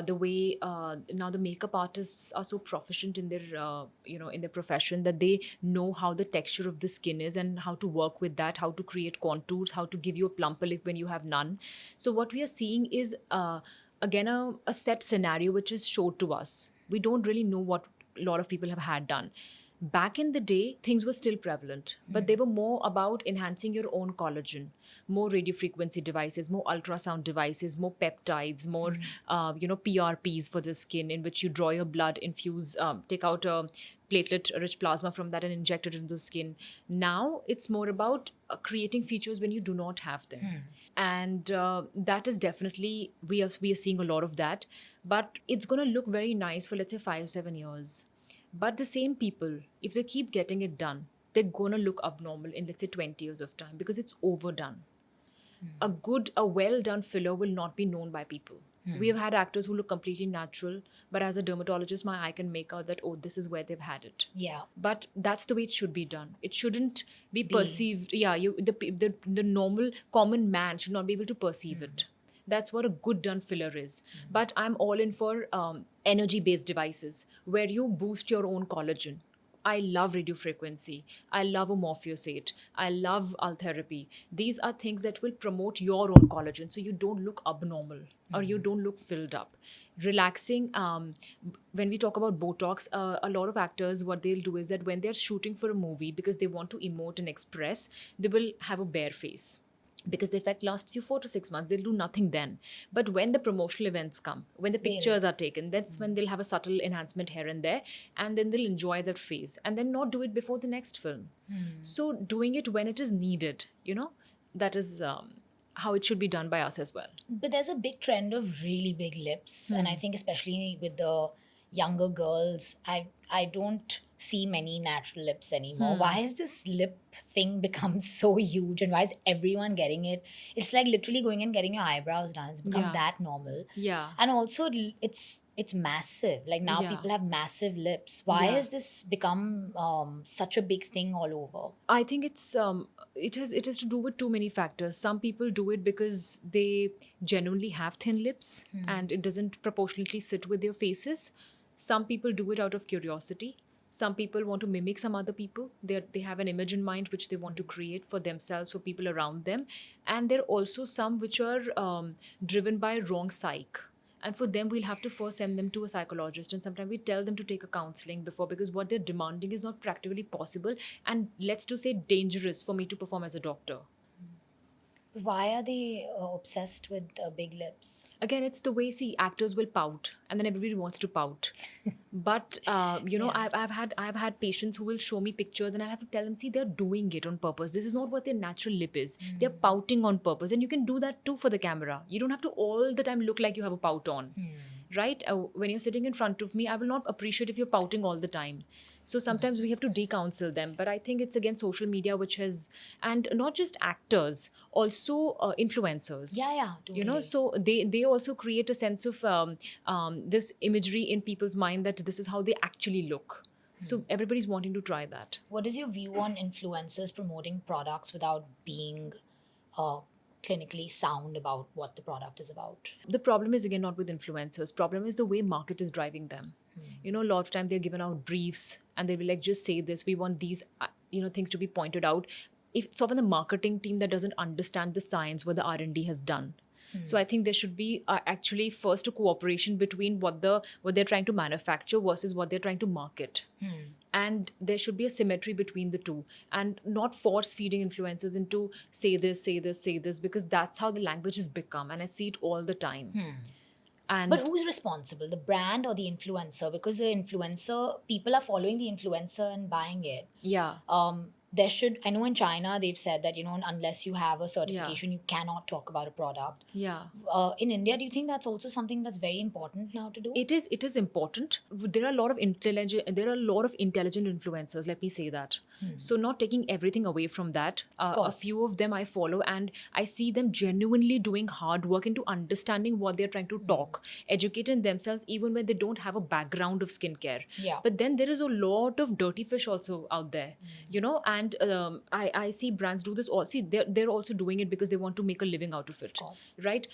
the way now the makeup artists are so proficient in their in their profession that they know how the texture of the skin is and how to work with that, how to create contours, how to give you a plumper lip when you have none. So what we are seeing is again a set scenario which is showed to us. We don't really know what a lot of people have had done. Back in the day, things were still prevalent, but they were more about enhancing your own collagen, more radiofrequency devices, more ultrasound devices, more peptides, more PRPs for the skin, in which you draw your blood, infuse, take out a platelet-rich plasma from that and inject it into the skin. Now it's more about creating features when you do not have them. And that is definitely, we are seeing a lot of that, but it's going to look very nice for, let's say, 5 or 7 years. But the same people, if they keep getting it done, they're going to look abnormal in, let's say, 20 years of time because it's overdone. A well-done filler will not be known by people. We have had actors who look completely natural, but as a dermatologist, my eye can make out that, oh, this is where they've had it. Yeah. But that's the way it should be done. It shouldn't be perceived. Yeah, the normal common man should not be able to perceive it. That's what a good done filler is. But I'm all in for energy-based devices where you boost your own collagen. I love radiofrequency. I love a morpheosate. I love therapy. These are things that will promote your own collagen so you don't look abnormal or you don't look filled up. Relaxing, when we talk about Botox, a lot of actors, what they'll do is that when they're shooting for a movie, because they want to emote and express, they will have a bare face. because the effect lasts you 4 to 6 months. They'll do nothing then. But when the promotional events come, when the pictures are taken, that's when they'll have a subtle enhancement here and there, and then they'll enjoy that phase and then not do it before the next film. So doing it when it is needed, that is how it should be done by us as well. But there's a big trend of really big lips, and I think especially with the younger girls, I don't see many natural lips anymore. Why has this lip thing become so huge, and why is everyone getting it? It's like literally going and getting your eyebrows done. It's become Yeah. that normal. Yeah. And also it's massive. Like now Yeah. people have massive lips. Why Yeah. has this become such a big thing all over? I think it is to do with too many factors. Some people do it because they genuinely have thin lips and it doesn't proportionately sit with their faces. Some people do it out of curiosity. Some people want to mimic some other people. They have an image in mind which they want to create for themselves, for people around them. And there are also some which are driven by wrong psyche. And for them, we'll have to first send them to a psychologist. And sometimes we tell them to take a counseling before, because what they're demanding is not practically possible. And let's to say dangerous for me to perform as a doctor. Why are they obsessed with big lips? Again, it's the way, see, actors will pout and then everybody wants to pout. But I've had patients who will show me pictures and I have to tell them, see, they're doing it on purpose. This is not what their natural lip is. They're pouting on purpose, and you can do that too for the camera. You don't have to all the time look like you have a pout on. Right? When you're sitting in front of me, I will not appreciate if you're pouting all the time. So sometimes we have to de-counsel them. But I think it's again social media which has, and not just actors, also influencers. Yeah, totally. So they also create a sense of this imagery in people's mind that this is how they actually look. So everybody's wanting to try that. What is your view on influencers promoting products without being clinically sound about what the product is about? The problem is again not with influencers. Problem is the way market is driving them. A lot of time they're given out briefs and they'll be like, just say this. We want these, things to be pointed out. If it's often the marketing team that doesn't understand the science, what the R&D has done. So I think there should be actually first a cooperation between what they're trying to manufacture versus what they're trying to market. And there should be a symmetry between the two, and not force feeding influencers into say this, say this, say this, because that's how the language has become. And I see it all the time. And But who's responsible, the brand or the influencer? Because the influencer, people are following the influencer and buying it. yeah. There should, I know in China they've said that, unless you have a certification, you cannot talk about a product. Yeah. In India, do you think that's also something that's very important now to do? It is important. There are a lot of intelligent influencers, let me say that. So not taking everything away from that. A course. few of them I follow and I see them genuinely doing hard work into understanding what they're trying to talk, educating themselves even when they don't have a background of skincare. Yeah. But then there is a lot of dirty fish also out there, and I see brands do this all. See, they're also doing it because they want to make a living out of it. Of course. Right?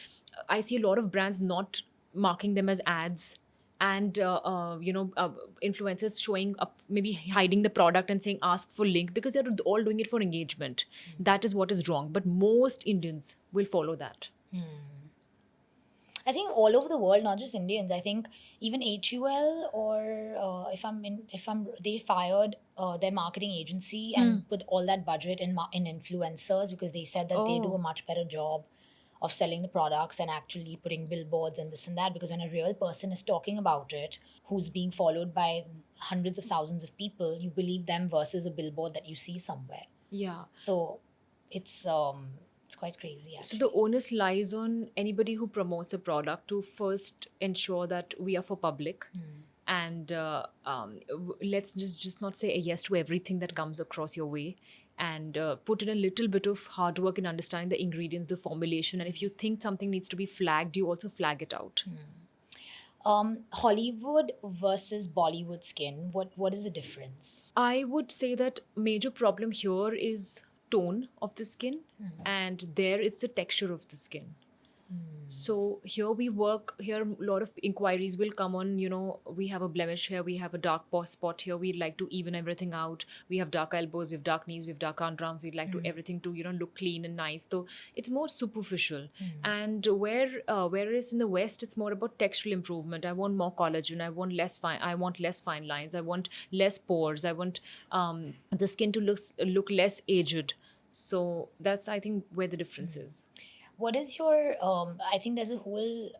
I see a lot of brands not marking them as ads, and influencers showing up, maybe hiding the product and saying ask for link, because they're all doing it for engagement. That is what is wrong, but most Indians will follow that. I think all over the world, not just Indians. I think even HUL or they fired their marketing agency and put all that budget in influencers, because they said that they do a much better job of selling the products and actually putting billboards and this and that. Because when a real person is talking about it, who's being followed by hundreds of thousands of people, you believe them versus a billboard that you see somewhere. Yeah. So it's quite crazy, actually. So the onus lies on anybody who promotes a product to first ensure that we are for public. And let's just not say a yes to everything that comes across your way, and put in a little bit of hard work in understanding the ingredients, the formulation. And if you think something needs to be flagged, you also flag it out. Hollywood versus Bollywood skin, what is the difference? I would say that major problem here is tone of the skin, and there it's the texture of the skin. So here a lot of inquiries will come on, we have a blemish here, we have a dark spot here, we'd like to even everything out. We have dark elbows, we have dark knees, we have dark underarms, we'd like to everything to, look clean and nice. So it's more superficial. And whereas in the West, it's more about textural improvement. I want more collagen, I want less fine lines, I want less pores, I want the skin to look less aged. So that's, I think, where the difference is. What is your, I think there's a whole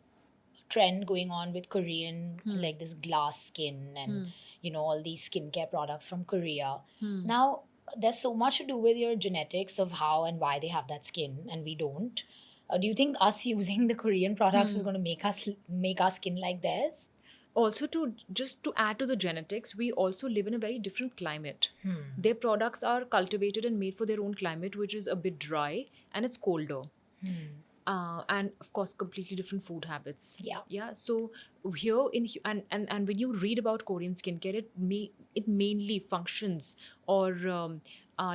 trend going on with Korean, like this glass skin and, all these skincare products from Korea. Now, there's so much to do with your genetics of how and why they have that skin and we don't. Do you think us using the Korean products is going to make our skin like theirs? Also, to add to the genetics, we also live in a very different climate. Their products are cultivated and made for their own climate, which is a bit dry and it's colder. And of course, completely different food habits. Yeah. So here and when you read about Korean skincare, it mainly functions, or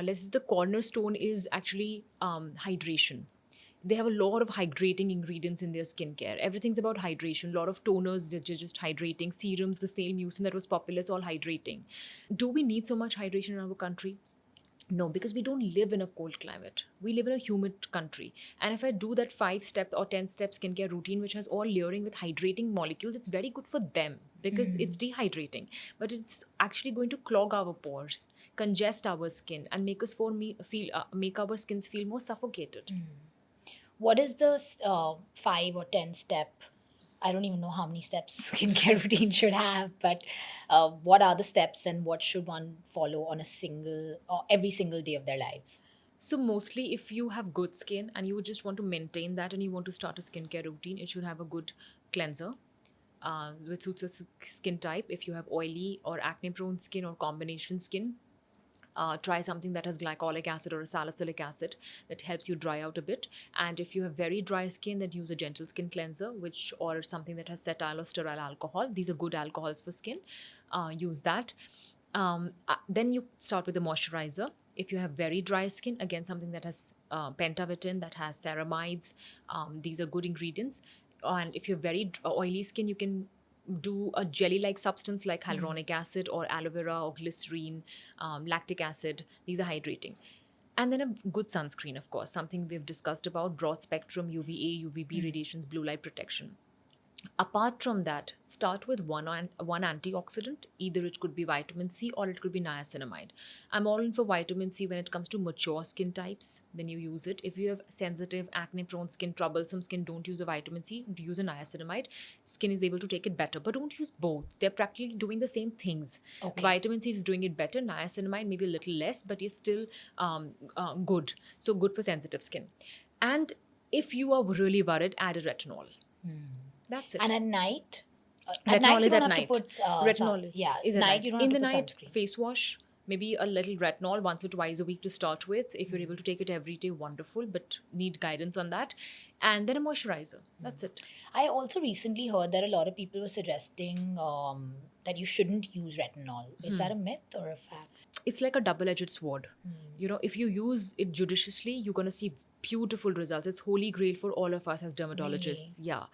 let's say the cornerstone is actually hydration. They have a lot of hydrating ingredients in their skincare. Everything's about hydration. A lot of toners, just hydrating. Serums, the same mucin that was popular, it's all hydrating. Do we need so much hydration in our country? No, because we don't live in a cold climate. We live in a humid country. And if I do that 5-step or 10-step skincare routine, which has all layering with hydrating molecules, it's very good for them because it's dehydrating. But it's actually going to clog our pores, congest our skin, and make our skins feel more suffocated. What is the 5 or 10 step? I don't even know how many steps skincare routine should have, but what are the steps and what should one follow on a single or every single day of their lives? So mostly if you have good skin and you just want to maintain that and you want to start a skincare routine, it should have a good cleanser which suits your skin type. If you have oily or acne prone skin or combination skin, try something that has glycolic acid or a salicylic acid that helps you dry out a bit. And if you have very dry skin, then use a gentle skin cleanser, or something that has cetyl or stearyl alcohol. These are good alcohols for skin. Use that. Then you start with the moisturizer. If you have very dry skin, again, something that has pentavitin, that has ceramides. These are good ingredients. And if you have very oily skin, you can do a jelly-like substance like hyaluronic acid or aloe vera or glycerine, lactic acid. These are hydrating. And then a good sunscreen, of course, something we've discussed about: broad spectrum UVA, UVB radiations, blue light protection. Apart from that, start with one antioxidant. Either it could be vitamin C or it could be niacinamide. I'm all in for vitamin C when it comes to mature skin types. Then you use it. If you have sensitive, acne-prone skin, troublesome skin, don't use a vitamin C. Use a niacinamide. Skin is able to take it better, but don't use both. They're practically doing the same things. Okay. Vitamin C is doing it better. Niacinamide maybe a little less, but it's still good. So good for sensitive skin. And if you are really worried, add a retinol. That's it. And at night, Retinol you is don't at have night. to put Retinol is at night. you don't In have the to put night, sunscreen. face wash, maybe a little retinol once or twice a week to start with. If you're able to take it every day, wonderful, but need guidance on that. And then a moisturizer. That's it. I also recently heard that a lot of people were suggesting that you shouldn't use retinol. Is that a myth or a fact? It's like a double-edged sword. If you use it judiciously, you're going to see beautiful results. It's holy grail for all of us as dermatologists. Really? Yeah,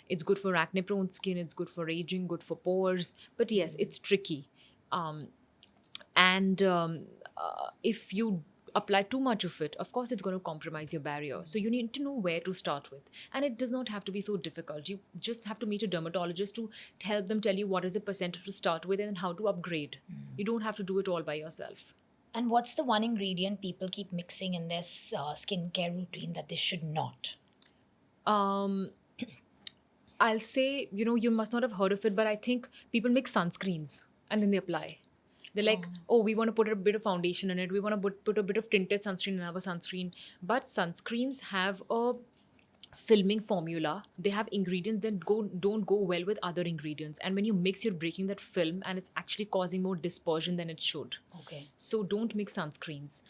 it's good for acne prone skin, it's good for aging, good for pores, but yes, it's tricky. And if you apply too much of it, of course it's going to compromise your barrier. So you need to know where to start with, and it does not have to be so difficult. You just have to meet a dermatologist to help them tell you what is the percentage to start with and how to upgrade. You don't have to do it all by yourself. And what's the one ingredient people keep mixing in their skincare routine that they should not? I'll say, you must not have heard of it, but I think people make sunscreens and then they apply. They're like, oh, we want to put a bit of foundation in it. We want to put a bit of tinted sunscreen in our sunscreen. But sunscreens have a filming formula. They have ingredients that don't go well with other ingredients. And when you mix, you're breaking that film and it's actually causing more dispersion than it should. Okay. So don't mix sunscreens.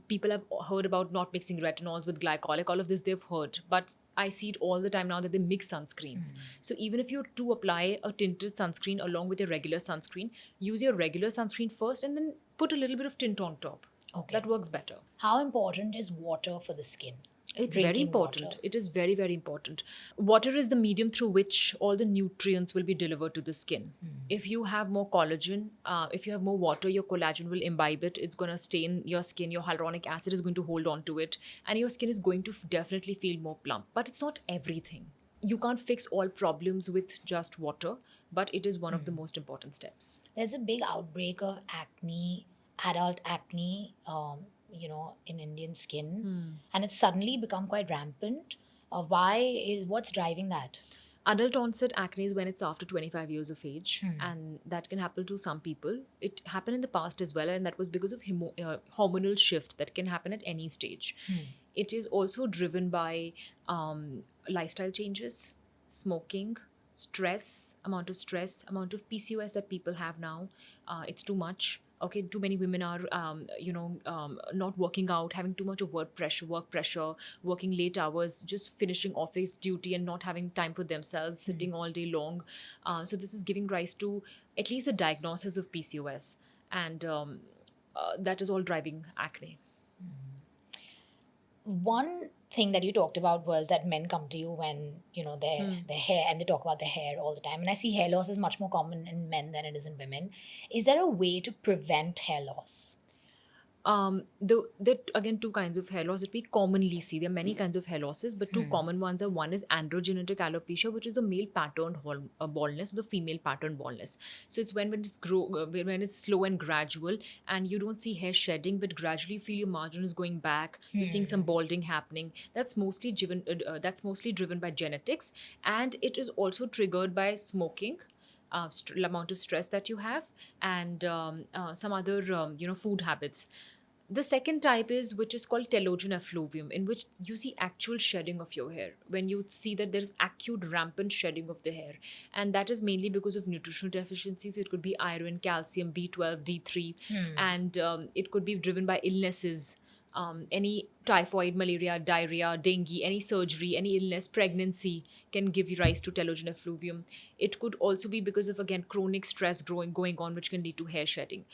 People have heard about not mixing retinols with glycolic. All of this they've heard. But I see it all the time now that they mix sunscreens. So even if you to apply a tinted sunscreen along with your regular sunscreen, use your regular sunscreen first and then put a little bit of tint on top. Okay. That works better. How important is water for the skin? It's very Drinking important. water. It is very, very important. Water is the medium through which all the nutrients will be delivered to the skin. If you have more collagen, if you have more water, your collagen will imbibe it. It's going to stay in your skin. Your hyaluronic acid is going to hold on to it. And your skin is going to definitely feel more plump. But it's not everything. You can't fix all problems with just water, but it is one of the most important steps. There's a big outbreak of adult acne in Indian skin, and it's suddenly become quite rampant. What's driving that? Adult onset acne is when it's after 25 years of age, and that can happen to some people. It happened in the past as well, and that was because of hormonal shift that can happen at any stage. It is also driven by lifestyle changes, smoking, stress, amount of PCOS that people have now. It's too much. Okay, too many women are, not working out, having too much of work pressure, working late hours, just finishing office duty and not having time for themselves, sitting all day long. So this is giving rise to at least a diagnosis of PCOS, and that is all driving acne. One thing that you talked about was that men come to you when their hair, and they talk about their hair all the time, and I see hair loss is much more common in men than it is in women. Is there a way to prevent hair loss? The again, two kinds of hair loss that we commonly see. There are many kinds of hair losses, but two common ones are, one is androgenetic alopecia, which is a male patterned baldness, or the female patterned baldness. So it's when when it's slow and gradual, and you don't see hair shedding, but gradually you feel your margin is going back. You're seeing some balding happening. That's mostly driven by genetics, and it is also triggered by smoking, amount of stress that you have, and some other food habits. The second type is, which is called telogen effluvium, in which you see actual shedding of your hair. When you see that there is acute rampant shedding of the hair, and that is mainly because of nutritional deficiencies. It could be iron, calcium, B12, D3, and it could be driven by illnesses. Any typhoid, malaria, diarrhea, dengue, any surgery, any illness, pregnancy can give you rise to telogen effluvium. It could also be because of, again, chronic stress going on, which can lead to hair shedding.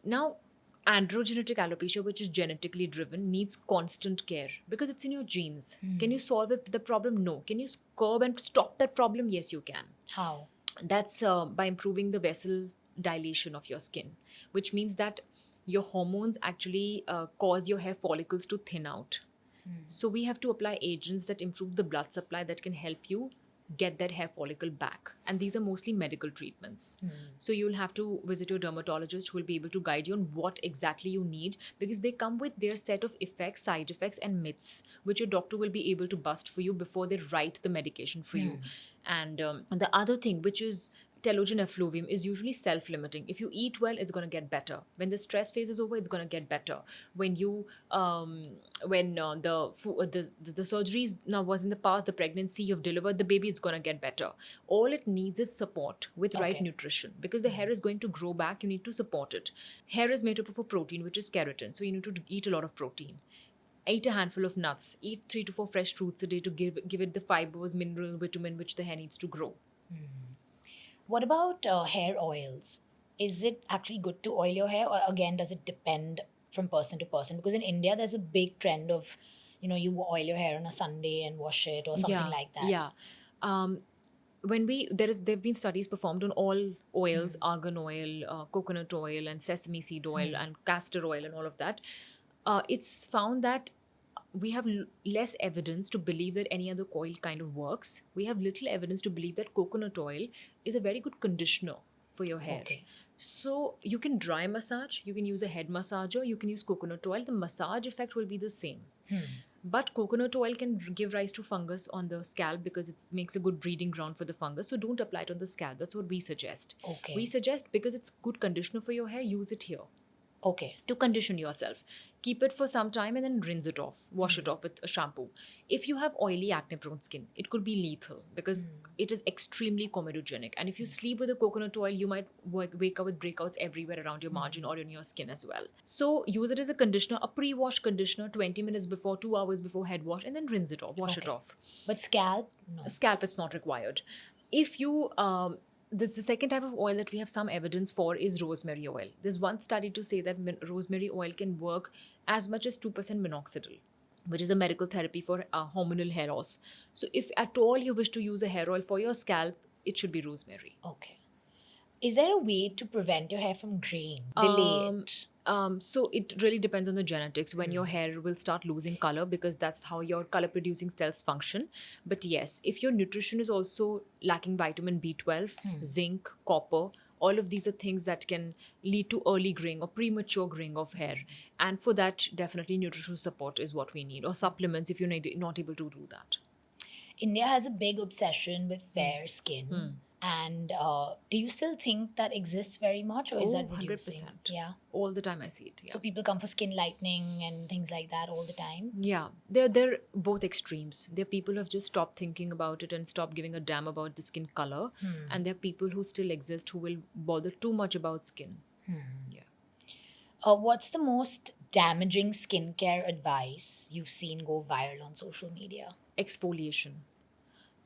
Now, androgenetic alopecia, which is genetically driven, needs constant care because it's in your genes. Can you solve the problem? No. Can you curb and stop that problem? Yes, you can. How? That's by improving the vessel dilation of your skin, which means that your hormones actually cause your hair follicles to thin out. So we have to apply agents that improve the blood supply that can help you get that hair follicle back. And these are mostly medical treatments. So you'll have to visit your dermatologist, who will be able to guide you on what exactly you need, because they come with their set of effects, side effects, and myths, which your doctor will be able to bust for you before they write the medication for you. And the other thing, which is telogen effluvium, is usually self-limiting. If you eat well, it's going to get better. When the stress phase is over, it's going to get better. When you when the surgeries now was in the past, the pregnancy, you've delivered the baby, it's going to get better. All it needs is support with right nutrition, because the hair is going to grow back. You need to support it. Hair is made up of a protein, which is keratin, so you need to eat a lot of protein. Eat a handful of nuts. Eat 3 to 4 fresh fruits a day to give it the fibers, mineral, vitamin which the hair needs to grow. What about hair oils? Is it actually good to oil your hair, or again, does it depend from person to person? Because in India, there's a big trend of, you oil your hair on a Sunday and wash it or something like that. Yeah. There've been studies performed on all oils, argan oil, coconut oil, and sesame seed oil, and castor oil, and all of that. It's found that we have less evidence to believe that any other oil kind of works. We have little evidence to believe that coconut oil is a very good conditioner for your hair. Okay. So you can dry massage, you can use a head massager, you can use coconut oil. The massage effect will be the same. But coconut oil can give rise to fungus on the scalp, because it makes a good breeding ground for the fungus. So don't apply it on the scalp. That's what we suggest. Okay. We suggest, because it's good conditioner for your hair, use it here Okay. to condition yourself. Keep it for some time and then rinse it off. Wash it off with a shampoo. If you have oily, acne-prone skin, it could be lethal, because it is extremely comedogenic. And if you sleep with a coconut oil, you might wake up with breakouts everywhere around your margin or in your skin as well. So use it as a conditioner, a pre-wash conditioner, 20 minutes before, 2 hours before head wash, and then rinse it off, wash it off. But scalp? No. Scalp, it's not required. If you the second type of oil that we have some evidence for is rosemary oil. There's one study to say that rosemary oil can work as much as 2% minoxidil, which is a medical therapy for hormonal hair loss. So if at all you wish to use a hair oil for your scalp, it should be rosemary. Okay. Is there a way to prevent your hair from graying? Delay it? So it really depends on the genetics when your hair will start losing color, because that's how your color producing cells function. But yes, if your nutrition is also lacking vitamin B12, zinc, copper, All of these are things that can lead to early graying or premature graying of hair. And for that, definitely nutritional support is what we need, or supplements if you're not able to do that. India has a big obsession with fair skin. And do you still think that exists very much, or is Oh, that reducing? 100%. Yeah. All the time I see it. Yeah. So people come for skin lightening and things like that all the time. Yeah, they're both extremes. There are people who have just stopped thinking about it and stopped giving a damn about the skin color, and there are people who still exist who will bother too much about skin. Yeah. What's the most damaging skincare advice you've seen go viral on social media? Exfoliation.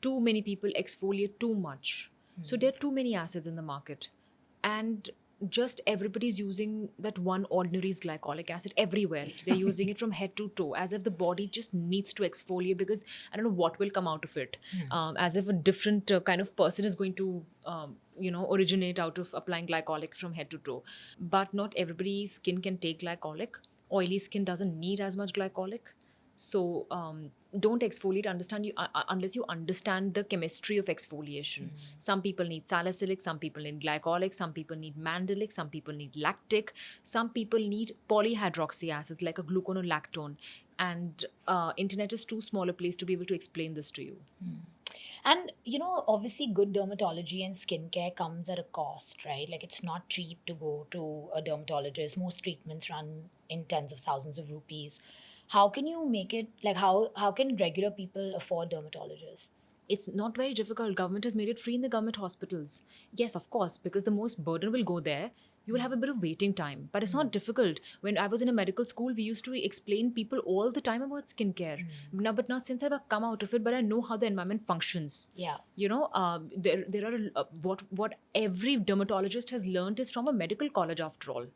Too many people exfoliate too much. So there are too many acids in the market. And just everybody's using that one ordinary's glycolic acid everywhere. They're using it from head to toe as if the body just needs to exfoliate because I don't know what will come out of it. As if a different kind of person is going to, originate out of applying glycolic from head to toe. But not everybody's skin can take glycolic. Oily skin doesn't need as much glycolic. So don't exfoliate unless you understand the chemistry of exfoliation. Some people need salicylic, some people need glycolic, some people need mandelic, some people need lactic, some people need polyhydroxy acids like a gluconolactone. And internet is too small a place to be able to explain this to you. And obviously, good dermatology and skincare comes at a cost, right? Like, it's not cheap to go to a dermatologist. Most treatments run in tens of thousands of rupees. How can you make it like how can regular people afford dermatologists? It's not very difficult. Government has made it free in the government hospitals. Yes, of course, because the most burden will go there. You will have a bit of waiting time, but it's not difficult. When I was in a medical school, we used to explain people all the time about skincare. But now since I've come out of it, but I know how the environment functions. Yeah. There are what every dermatologist has learned is from a medical college after all.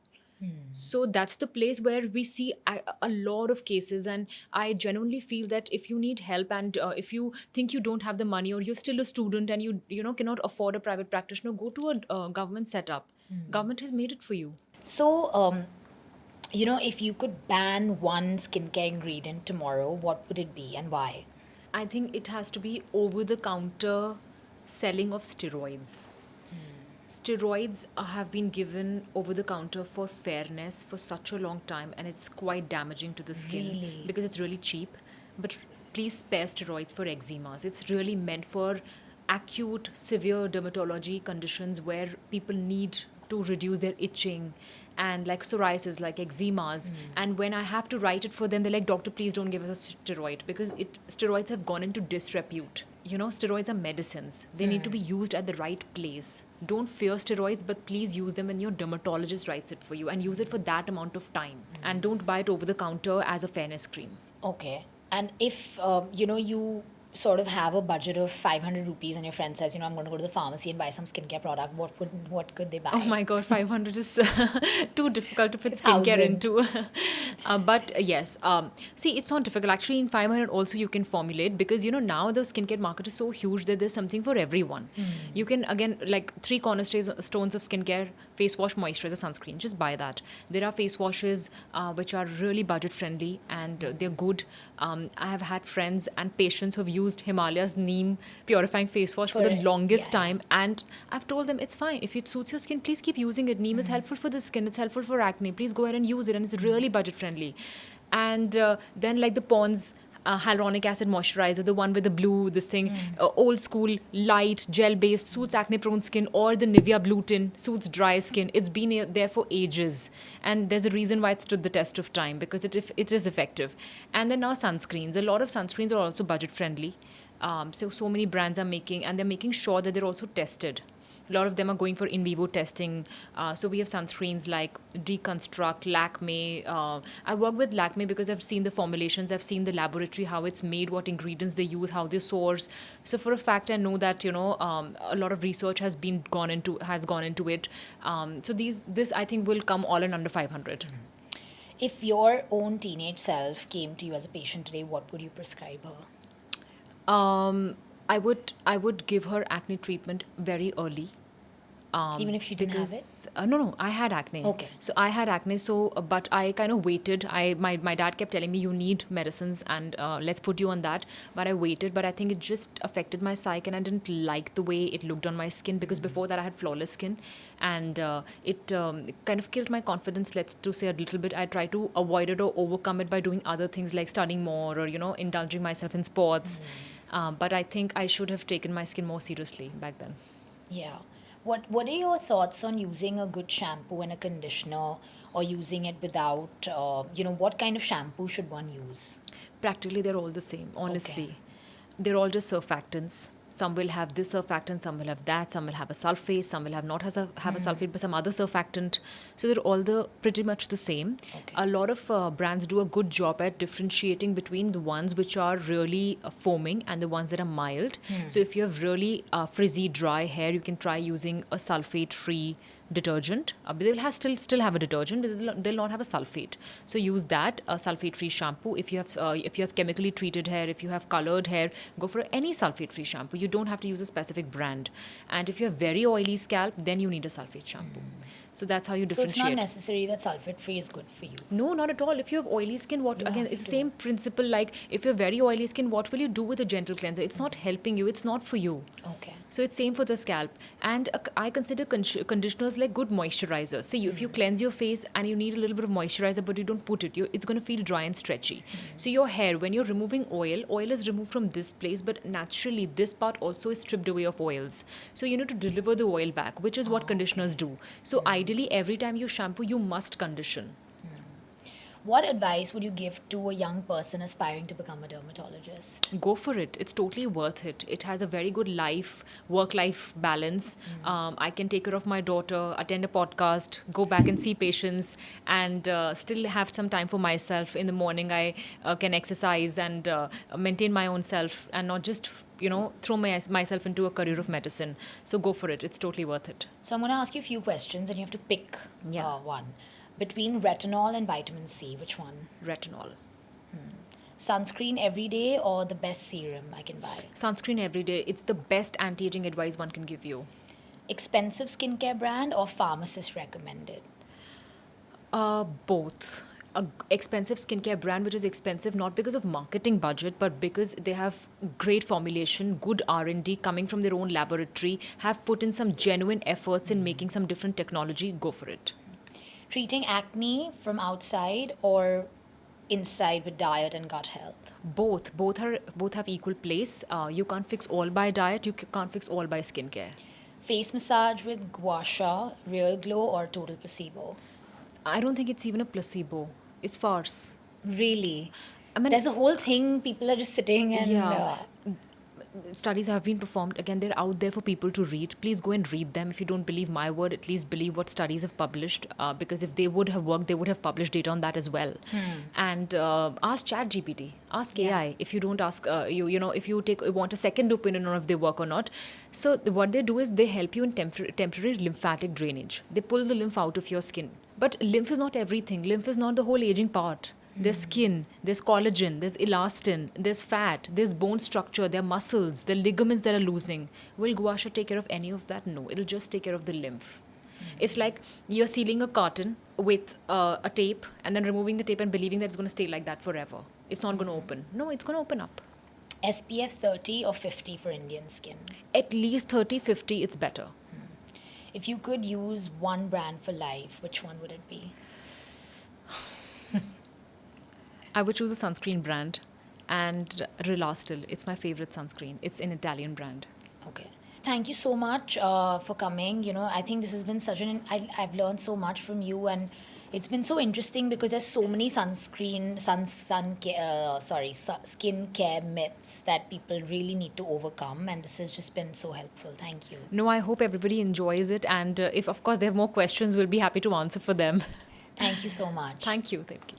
So that's the place where we see a lot of cases, and I genuinely feel that if you need help and if you think you don't have the money or you're still a student and you cannot afford a private practitioner, go to a government setup. Government has made it for you. So, if you could ban one skincare ingredient tomorrow, what would it be and why? I think it has to be over the counter selling of steroids. Steroids have been given over the counter for fairness for such a long time, and it's quite damaging to the skin Really? because it's really cheap. But please spare steroids for eczemas. It's really meant for acute, severe dermatology conditions where people need to reduce their itching and like psoriasis, like eczemas. And when I have to write it for them, they're like, "Doctor, please don't give us a steroid," because steroids have gone into disrepute. Steroids are medicines. They need to be used at the right place. Don't fear steroids, but please use them when your dermatologist writes it for you, and use it for that amount of time. And don't buy it over the counter as a fairness cream. Okay. And if you sort of have a budget of 500 rupees and your friend says, I'm going to go to the pharmacy and buy some skincare product, what could they buy? Oh my god, 500 is too difficult to fit It's skincare 1,000. into. But yes, see, it's not difficult. Actually, in 500 also you can formulate, because now the skincare market is so huge that there's something for everyone. You can, again, like 3 cornerstones of skincare: face wash, moisturizer, sunscreen. Just buy that. There are face washes which are really budget friendly, and they're good. I have had friends and patients who've used Himalayas neem purifying face wash for the longest time, and I've told them it's fine. If it suits your skin, please keep using it. Neem is helpful for the skin. It's helpful for acne. Please go ahead and use it, and it's really budget friendly. And then, like the Pond's hyaluronic acid moisturizer, the one with the blue, this thing, old school, light, gel based, suits acne prone skin, or the Nivea Blue Tin suits dry skin. It's been there for ages, and there's a reason why it stood the test of time, because it is effective. And then now sunscreens. A lot of sunscreens are also budget friendly. So many brands are making, and they're making sure that they're also tested. A lot of them are going for in vivo testing. So we have sunscreens like Deconstruct, Lakme. I work with Lakme because I've seen the formulations, I've seen the laboratory, how it's made, what ingredients they use, how they source. So for a fact, I know that a lot of research has gone into it. So this I think will come all in under 500. If your own teenage self came to you as a patient today, what would you prescribe her? I would give her acne treatment very early. Even if she didn't have it? because no, I had acne. Okay. So I had acne. So, but I kind of waited. My dad kept telling me you need medicines and let's put you on that. But I waited. But I think it just affected my psyche, and I didn't like the way it looked on my skin because before that I had flawless skin, and it kind of killed my confidence. Let's to say a little bit. I tried to avoid it or overcome it by doing other things like studying more or indulging myself in sports. But I think I should have taken my skin more seriously back then. Yeah. What are your thoughts on using a good shampoo and a conditioner, or using it without, what kind of shampoo should one use? Practically they're all the same, honestly. They're all just surfactants. Some will have this surfactant, some will have that, some will have a sulfate, some will have not have a sulfate, but some other surfactant. So they're all pretty much the same. Okay. A lot of brands do a good job at differentiating between the ones which are really foaming and the ones that are mild. So if you have really frizzy, dry hair, you can try using a sulfate-free detergent. They'll still have a detergent, but they'll not have a sulfate. So use that sulfate-free shampoo. If you have chemically treated hair, if you have colored hair, go for any sulfate-free shampoo. You don't have to use a specific brand. And if you have very oily scalp, then you need a sulfate shampoo. So that's how you So it's differentiate. not necessary that sulfate free is good for you. No, not at all. If you have oily skin, again, it's the same principle. Like if you have very oily skin, what will you do with a gentle cleanser? It's not helping you. It's not for you. Okay. So it's same for the scalp. And I consider conditioners like good moisturizers. See, if you cleanse your face and you need a little bit of moisturizer, but you don't put it, it's going to feel dry and stretchy. So your hair, when you're removing oil is removed from this place, but naturally this part also is stripped away of oils. So you need to deliver the oil back, which is what conditioners do. So ideally, every time you shampoo, you must condition. What advice would you give to a young person aspiring to become a dermatologist? Go for it. It's totally worth it. It has a very good work-life balance. I can take care of my daughter, attend a podcast, go back and see patients, and still have some time for myself. In the morning, I can exercise and maintain my own self, and not just throw myself into a career of medicine. So go for it. It's totally worth it. So I'm going to ask you a few questions, and you have to pick Yeah. one. Between retinol and vitamin C, which one? Retinol. Sunscreen every day or the best serum I can buy? Sunscreen every day. It's the best anti-aging advice one can give you. Expensive skincare brand or pharmacist recommended? Both. A expensive skincare brand which is expensive not because of marketing budget but because they have great formulation, good R&D coming from their own laboratory, have put in some genuine efforts in making some different technology. Go for it. Treating acne from outside or inside with diet and gut health? Both have equal place. You can't fix all by diet, you can't fix all by skincare. Face massage with gua sha, real glow or total placebo? I don't think it's even a placebo. It's farce. Really? I mean, There's a whole thing, people are just sitting and... Yeah. Studies have been performed. Again, they're out there for people to read. Please go and read them. If you don't believe my word, at least believe what studies have published. Because if they would have worked, they would have published data on that as well. And ask ChatGPT, ask AI. If you don't ask, if you want a second opinion on if they work or not. So what they do is they help you in temporary lymphatic drainage. They pull the lymph out of your skin. But lymph is not everything. Lymph is not the whole aging part. There's skin, there's collagen, there's elastin, there's fat, there's bone structure, there are muscles, there are ligaments that are loosening. Will gua sha take care of any of that? No, it'll just take care of the lymph. It's like you're sealing a carton with a tape and then removing the tape and believing that it's going to stay like that forever. It's not going to open. No, it's going to open up. SPF 30 or 50 for Indian skin? At least 30, 50, it's better. If you could use one brand for life, which one would it be? I would choose a sunscreen brand and Relastil. It's my favorite sunscreen. It's an Italian brand. Okay. Thank you so much for coming. I think this has been such I've learned so much from you, and it's been so interesting because there's so many skincare myths that people really need to overcome, and this has just been so helpful. Thank you. No, I hope everybody enjoys it, and if of course they have more questions, we'll be happy to answer for them. Thank you so much. Thank you. Thank you.